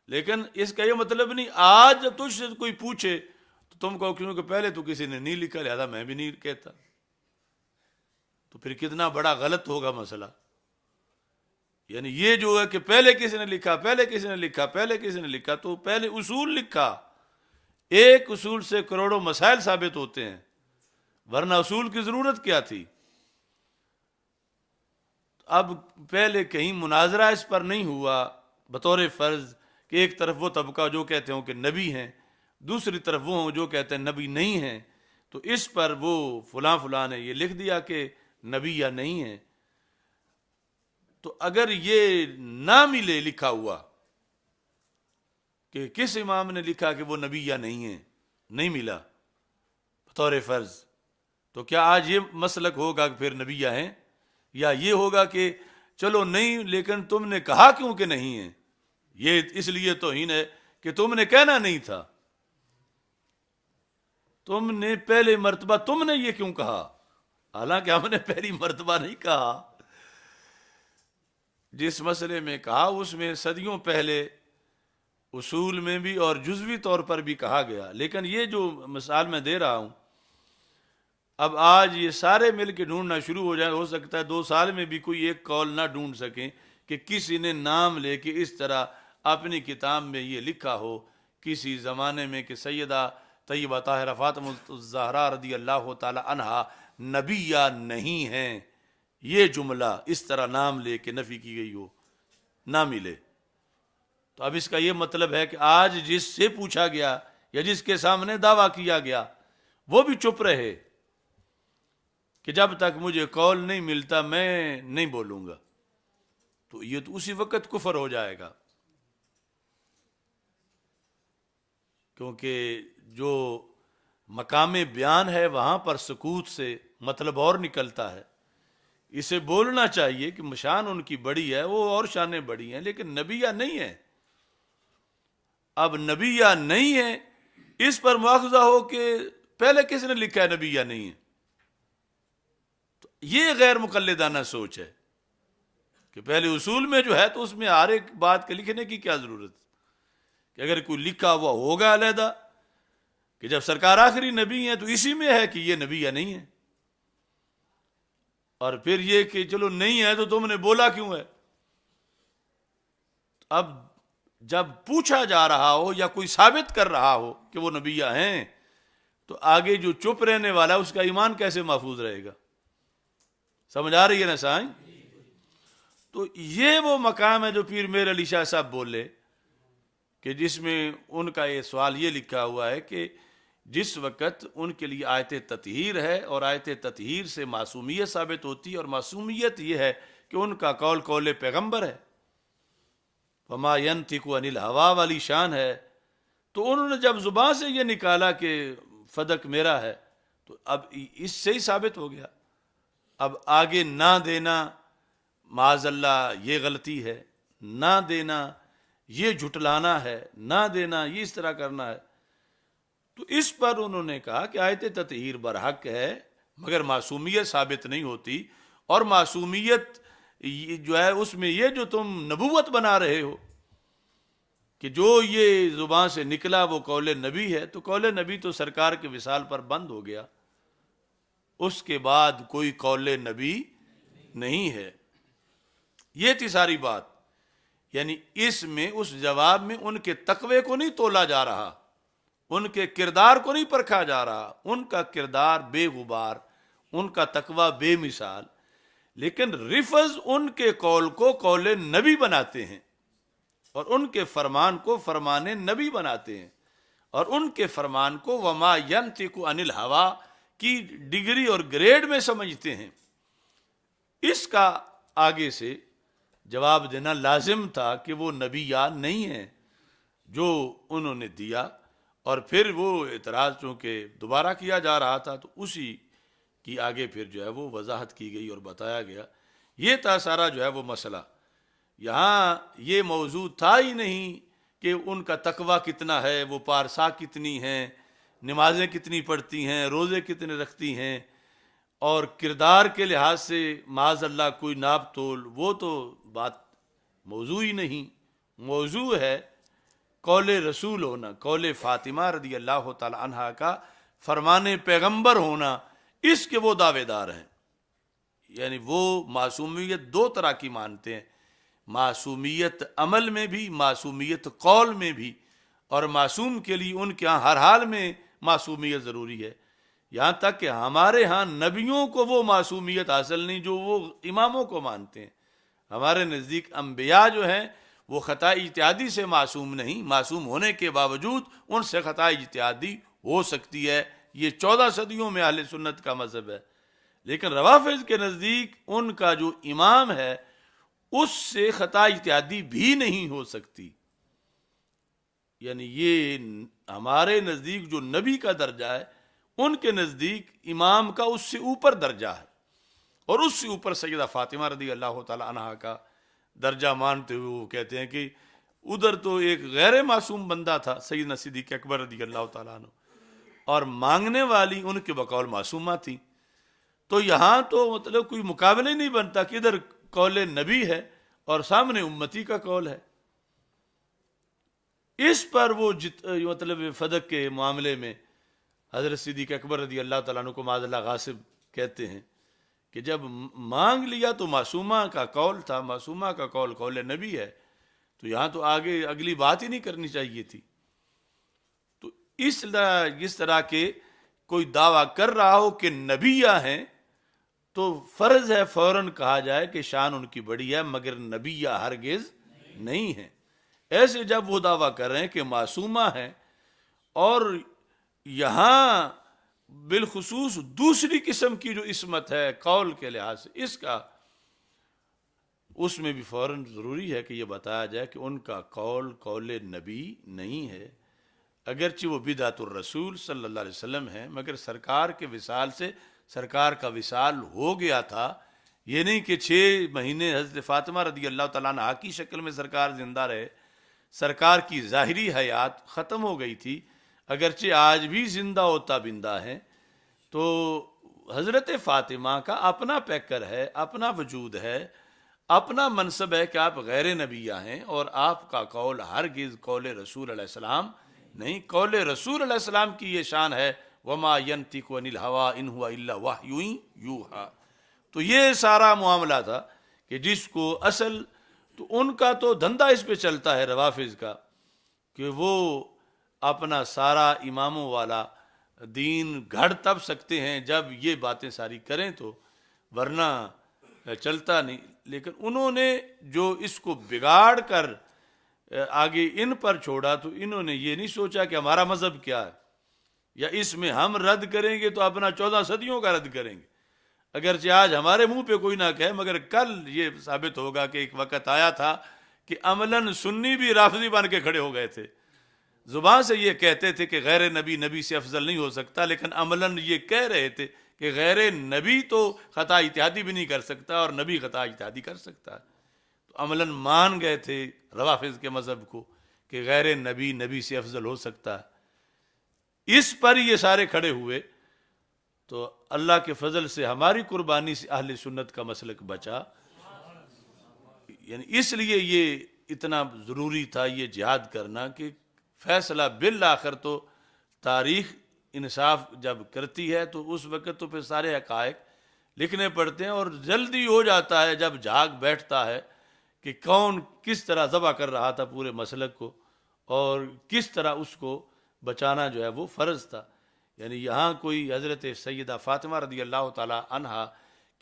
Speaker 1: لیکن اس کا یہ مطلب نہیں آج تجھ سے کوئی پوچھے تو تم کہو کیونکہ پہلے تو کسی نے نہیں لکھا لہذا میں بھی نہیں کہتا، تو پھر کتنا بڑا غلط ہوگا مسئلہ۔ یعنی یہ جو ہے کہ پہلے کسی نے لکھا، پہلے کسی نے لکھا، پہلے کسی نے لکھا، تو پہلے اصول لکھا، ایک اصول سے کروڑوں مسائل ثابت ہوتے ہیں، ورنہ اصول کی ضرورت کیا تھی؟ اب پہلے کہیں مناظرہ اس پر نہیں ہوا بطور فرض کہ ایک طرف وہ طبقہ جو کہتے ہوں کہ نبی ہیں، دوسری طرف وہ ہوں جو کہتے ہیں نبی نہیں ہیں، تو اس پر وہ فلاں نے یہ لکھ دیا کہ نبی یا نہیں ہیں۔ تو اگر یہ نہ ملے لکھا ہوا کہ کس امام نے لکھا کہ وہ نبی یا نہیں ہیں، نہیں ملا بطور فرض، تو کیا آج یہ مسلک ہوگا کہ پھر نبی ہیں؟ یا یہ ہوگا کہ چلو نہیں لیکن تم نے کہا کیوں کہ نہیں ہے، یہ اس لیے توہین ہے کہ تم نے کہنا نہیں تھا، تم نے پہلے مرتبہ تم نے یہ کیوں کہا؟ حالانکہ ہم نے پہلی مرتبہ نہیں کہا، جس مسئلے میں کہا اس میں صدیوں پہلے اصول میں بھی اور جزوی طور پر بھی کہا گیا. لیکن یہ جو مثال میں دے رہا ہوں، اب آج یہ سارے مل کے ڈھونڈنا شروع ہو جائیں، ہو سکتا ہے 2 سال میں بھی کوئی ایک قول نہ ڈھونڈ سکیں کہ کسی نے نام لے کے اس طرح اپنی کتاب میں یہ لکھا ہو کسی زمانے میں کہ سیدہ طیبہ طاہرہ فاطمہ الزہرا رضی اللہ تعالی عنہا نبیہ نہیں ہیں، یہ جملہ اس طرح نام لے کے نفی کی گئی ہو، نہ ملے. تو اب اس کا یہ مطلب ہے کہ آج جس سے پوچھا گیا یا جس کے سامنے دعویٰ کیا گیا وہ بھی چپ رہے کہ جب تک مجھے قول نہیں ملتا میں نہیں بولوں گا، تو یہ تو اسی وقت کفر ہو جائے گا. کیونکہ جو مقام بیان ہے وہاں پر سکوت سے مطلب اور نکلتا ہے. اسے بولنا چاہیے کہ شان ان کی بڑی ہے، وہ اور شانیں بڑی ہیں، لیکن نبیہ نہیں ہے. اب نبیہ نہیں ہے، اس پر مواخذہ ہو کہ پہلے کس نے لکھا ہے نبیہ نہیں ہے. تو یہ غیر مقلدانہ سوچ ہے کہ پہلے اصول میں جو ہے تو اس میں ہر ایک بات کے لکھنے کی کیا ضرورت، کہ اگر کوئی لکھا ہوا ہوگا علیحدہ کہ جب سرکار آخری نبی ہیں تو اسی میں ہے کہ یہ نبیہ نہیں ہے. اور پھر یہ کہ چلو نہیں ہے تو تم نے بولا کیوں ہے. اب جب پوچھا جا رہا ہو یا کوئی ثابت کر رہا ہو کہ وہ نبیہ ہیں تو آگے جو چپ رہنے والا اس کا ایمان کیسے محفوظ رہے گا؟ سمجھ آ رہی ہے نا سائیں؟ تو یہ وہ مقام ہے جو پیر میر علی شاہ صاحب بولے کہ جس میں ان کا یہ سوال یہ لکھا ہوا ہے کہ جس وقت ان کے لیے آیت تطہیر ہے اور آیت تطہیر سے معصومیت ثابت ہوتی ہے، اور معصومیت یہ ہے کہ ان کا قول قول پیغمبر ہے، وما ينطق عن الهوى والی شان ہے، تو انہوں نے جب زبان سے یہ نکالا کہ فدق میرا ہے تو اب اس سے ہی ثابت ہو گیا. اب آگے نہ دینا معاذ اللہ یہ غلطی ہے، نہ دینا یہ جھٹلانا ہے، نہ دینا یہ اس طرح کرنا ہے. تو اس پر انہوں نے کہا کہ آیت تطہیر برحق ہے مگر معصومیت ثابت نہیں ہوتی، اور معصومیت جو ہے اس میں یہ جو تم نبوت بنا رہے ہو کہ جو یہ زبان سے نکلا وہ قول نبی ہے، تو قول نبی تو سرکار کے وصال پر بند ہو گیا، اس کے بعد کوئی قول نبی نہیں ہے. یہ تھی ساری بات. یعنی اس میں اس جواب میں ان کے تقوی کو نہیں تولا جا رہا، ان کے کردار کو نہیں پرکھا جا رہا. ان کا کردار بے غبار، ان کا تقوی بے مثال، لیکن رفض ان کے قول کو قول نبی بناتے ہیں اور ان کے فرمان کو فرمان نبی بناتے ہیں، اور ان کے فرمان کو وما ينطق عن الهوى کی ڈگری اور گریڈ میں سمجھتے ہیں. اس کا آگے سے جواب دینا لازم تھا کہ وہ نبیہ نہیں ہیں جو انہوں نے دیا. اور پھر وہ اعتراض چونکہ دوبارہ کیا جا رہا تھا تو اسی کی آگے پھر جو ہے وہ وضاحت کی گئی اور بتایا گیا. یہ تھا سارا جو ہے وہ مسئلہ. یہاں یہ موضوع تھا ہی نہیں کہ ان کا تقوی کتنا ہے، وہ پارسا کتنی ہیں، نمازیں کتنی پڑھتی ہیں، روزے کتنے رکھتی ہیں، اور کردار کے لحاظ سے معاذ اللہ کوئی ناپ تول، وہ تو بات موضوع ہی نہیں. موضوع ہے قول رسول ہونا، قول فاطمہ رضی اللہ تعالی عنہا کا فرمان پیغمبر ہونا، اس کے وہ دعوے دار ہیں. یعنی وہ معصومیت 2 طرح کی مانتے ہیں، معصومیت عمل میں بھی، معصومیت قول میں بھی. اور معصوم کے لیے ان کے ہاں ہر حال میں معصومیت ضروری ہے، یہاں تک کہ ہمارے ہاں نبیوں کو وہ معصومیت حاصل نہیں جو وہ اماموں کو مانتے ہیں. ہمارے نزدیک انبیاء جو ہیں وہ خطا اجتہادی سے معصوم نہیں، معصوم ہونے کے باوجود ان سے خطا اجتہادی ہو سکتی ہے. یہ 14 صدیوں میں اہل سنت کا مذہب ہے. لیکن روافض کے نزدیک ان کا جو امام ہے اس سے خطا اجتہادی بھی نہیں ہو سکتی. یعنی یہ ہمارے نزدیک جو نبی کا درجہ ہے ان کے نزدیک امام کا اس سے اوپر درجہ ہے، اور اس سے اوپر سیدہ فاطمہ رضی اللہ تعالی عنہا کا درجہ مانتے ہوئے وہ کہتے ہیں کہ ادھر تو ایک غیر معصوم بندہ تھا سیدنا صدیق اکبر رضی اللہ تعالیٰ عنہ، اور مانگنے والی ان کے بقول معصومہ تھی. تو یہاں تو مطلب کوئی مقابلہ ہی نہیں بنتا کہ ادھر قول نبی ہے اور سامنے امتی کا قول ہے. اس پر وہ مطلب فدق کے معاملے میں حضرت صدیق اکبر رضی اللہ تعالیٰ عنہ کو معاذ اللہ غاصب کہتے ہیں کہ جب مانگ لیا تو معصومہ کا قول تھا، معصومہ کا قول قول نبی ہے، تو یہاں تو آگے اگلی بات ہی نہیں کرنی چاہیے تھی. تو اس طرح کے کوئی دعویٰ کر رہا ہو کہ نبیہ ہیں تو فرض ہے فوراً کہا جائے کہ شان ان کی بڑی ہے، مگر نبیہ ہرگز نہیں ہے. ایسے جب وہ دعویٰ کر رہے ہیں کہ معصومہ ہیں، اور یہاں بالخصوص دوسری قسم کی جو عصمت ہے قول کے لحاظ سے، اس میں بھی فوراً ضروری ہے کہ یہ بتایا جائے کہ ان کا قول قول نبی نہیں ہے، اگرچہ وہ بدعت الرسول صلی اللہ علیہ وسلم ہے، مگر سرکار کے وصال سے سرکار کا وصال ہو گیا تھا. یہ نہیں کہ 6 مہینے حضرت فاطمہ رضی اللہ تعالیٰ عنہ کی شکل میں سرکار زندہ رہے، سرکار کی ظاہری حیات ختم ہو گئی تھی، اگرچہ آج بھی زندہ و تابندہ ہیں. تو حضرت فاطمہ کا اپنا پیکر ہے، اپنا وجود ہے، اپنا منصب ہے کہ آپ غیر نبیہ ہیں، اور آپ کا قول ہرگز قول رسول علیہ السلام نہیں. قول رسول علیہ السلام کی یہ شان ہے وما ينطق عن الهوى ان هو الا وحی یوحی. تو یہ سارا معاملہ تھا کہ جس کو اصل تو ان کا تو دھندا اس پہ چلتا ہے روافظ کا کہ وہ اپنا سارا اماموں والا دین گھڑ تب سکتے ہیں جب یہ باتیں ساری کریں تو، ورنہ چلتا نہیں. لیکن انہوں نے جو اس کو بگاڑ کر آگے ان پر چھوڑا تو انہوں نے یہ نہیں سوچا کہ ہمارا مذہب کیا ہے، یا اس میں ہم رد کریں گے تو اپنا 14 صدیوں کا رد کریں گے. اگرچہ آج ہمارے منہ پہ کوئی نہ کہے، مگر کل یہ ثابت ہوگا کہ ایک وقت آیا تھا کہ عملاً سنی بھی رافضی بن کے کھڑے ہو گئے تھے. زبان سے یہ کہتے تھے کہ غیر نبی نبی سے افضل نہیں ہو سکتا، لیکن عملاً یہ کہہ رہے تھے کہ غیر نبی تو خطا اجتہادی بھی نہیں کر سکتا اور نبی خطا اجتہادی کر سکتا ہے. تو عملاً مان گئے تھے روافظ کے مذہب کو کہ غیر نبی نبی سے افضل ہو سکتا ہے. اس پر یہ سارے کھڑے ہوئے تو اللہ کے فضل سے ہماری قربانی سے اہل سنت کا مسلک بچا. یعنی اس لیے یہ اتنا ضروری تھا یہ جہاد کرنا کہ فیصلہ بالآخر تو تاریخ انصاف جب کرتی ہے تو اس وقت تو پھر سارے حقائق لکھنے پڑتے ہیں، اور جلدی ہو جاتا ہے جب جھاگ بیٹھتا ہے کہ کون کس طرح ذبح کر رہا تھا پورے مسلک کو اور کس طرح اس کو بچانا جو ہے وہ فرض تھا. یعنی یہاں کوئی حضرت سیدہ فاطمہ رضی اللہ تعالی عنہا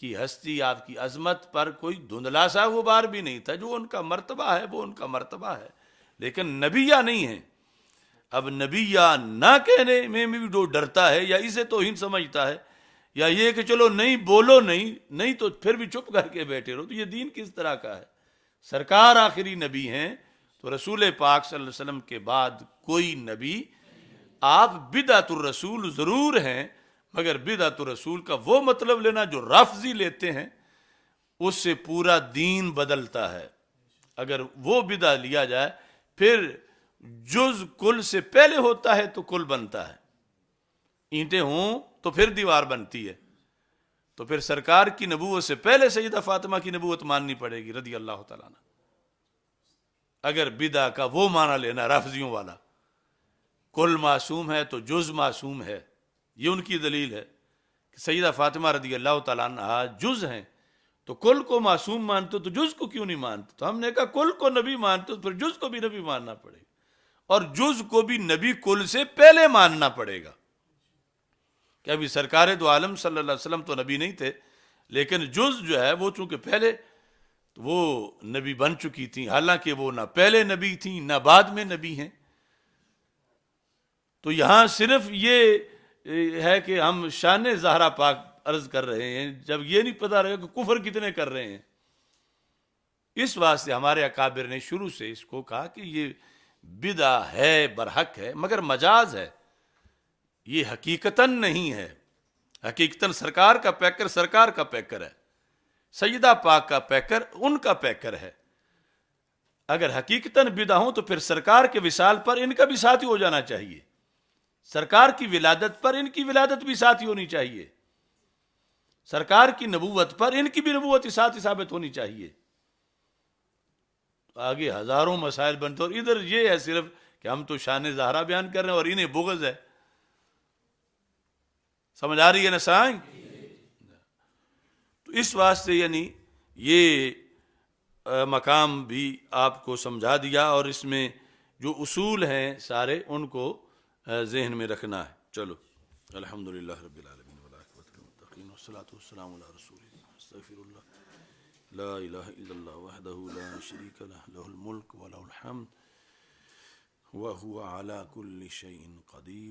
Speaker 1: کی ہستی، آپ کی عظمت پر کوئی دھندلا سا غبار بھی نہیں تھا. جو ان کا مرتبہ ہے وہ ان کا مرتبہ ہے، لیکن نبیہ نہیں ہیں. اب نبیہ نہ کہنے میں بھی جو ڈرتا ہے یا اسے توہین سمجھتا ہے، یا یہ کہ چلو نہیں بولو نہیں تو پھر بھی چپ کر کے بیٹھے رہو، تو یہ دین کس طرح کا ہے؟ سرکار آخری نبی ہیں تو رسول پاک صلی اللہ علیہ وسلم کے بعد کوئی نبی. آپ بدعت الرسول ضرور ہیں، مگر بدعت الرسول کا وہ مطلب لینا جو رافضی لیتے ہیں، اس سے پورا دین بدلتا ہے. اگر وہ بدعت لیا جائے پھر جز کل سے پہلے ہوتا ہے تو کل بنتا ہے. اینٹیں ہوں تو پھر دیوار بنتی ہے. تو پھر سرکار کی نبوت سے پہلے سیدہ فاطمہ کی نبوت ماننی پڑے گی رضی اللہ تعالیٰ عنہ، اگر بدع کا وہ معنی لینا رافضیوں والا. کل معصوم ہے تو جز معصوم ہے، یہ ان کی دلیل ہے کہ سیدہ فاطمہ رضی اللہ تعالیٰ عنہ جز ہیں، تو کل کو معصوم مانتے تو جز کو کیوں نہیں مانتے؟ تو ہم نے کہا کل کو نبی مانتے تو پھر جز کو بھی نبی ماننا پڑے گا، اور جز کو بھی نبی کل سے پہلے ماننا پڑے گا. کہ ابھی سرکار دو عالم صلی اللہ علیہ وسلم تو نبی نہیں تھے، لیکن جز جو ہے وہ چونکہ پہلے وہ نبی بن چکی تھیں، حالانکہ وہ نہ پہلے نبی تھیں نہ بعد میں نبی ہیں. تو یہاں صرف یہ ہے کہ ہم شان زہرا پاک عرض کر رہے ہیں، جب یہ نہیں پتہ رہے کہ کفر کتنے کر رہے ہیں. اس واسطے ہمارے اکابر نے شروع سے اس کو کہا کہ یہ بدع ہے، برحق ہے، مگر مجاز ہے، یہ حقیقتاً نہیں ہے. حقیقتاً سرکار کا پیکر سرکار کا پیکر ہے، سیدہ پاک کا پیکر ان کا پیکر ہے.
Speaker 2: اگر حقیقتاً بدع ہوں تو پھر سرکار کے وصال پر ان کا بھی ساتھی ہو جانا چاہیے، سرکار کی ولادت پر ان کی ولادت بھی ساتھی ہونی چاہیے، سرکار کی نبوت پر ان کی بھی نبوت ساتھی ثابت ہونی چاہیے. آگے ہزاروں مسائل بنتے، اور ادھر یہ ہے صرف کہ ہم تو شان زہرا بیان کر رہے ہیں اور انہیں بغض ہے. سمجھ آ رہی ہے نا سائیں؟ تو اس واسطے یعنی یہ مقام بھی آپ کو سمجھا دیا، اور اس میں جو اصول ہیں سارے ان کو ذہن میں رکھنا ہے. چلو الحمدللہ رب العالمین والعاقبۃ للمتقین والصلاۃ والسلام علی رسول اللہ. استغفر اللہ لا الہ الا اللہ وحدہ لا شریک لہ لہ الملک ولہ الحمد وہو علی کل شیء قدیر.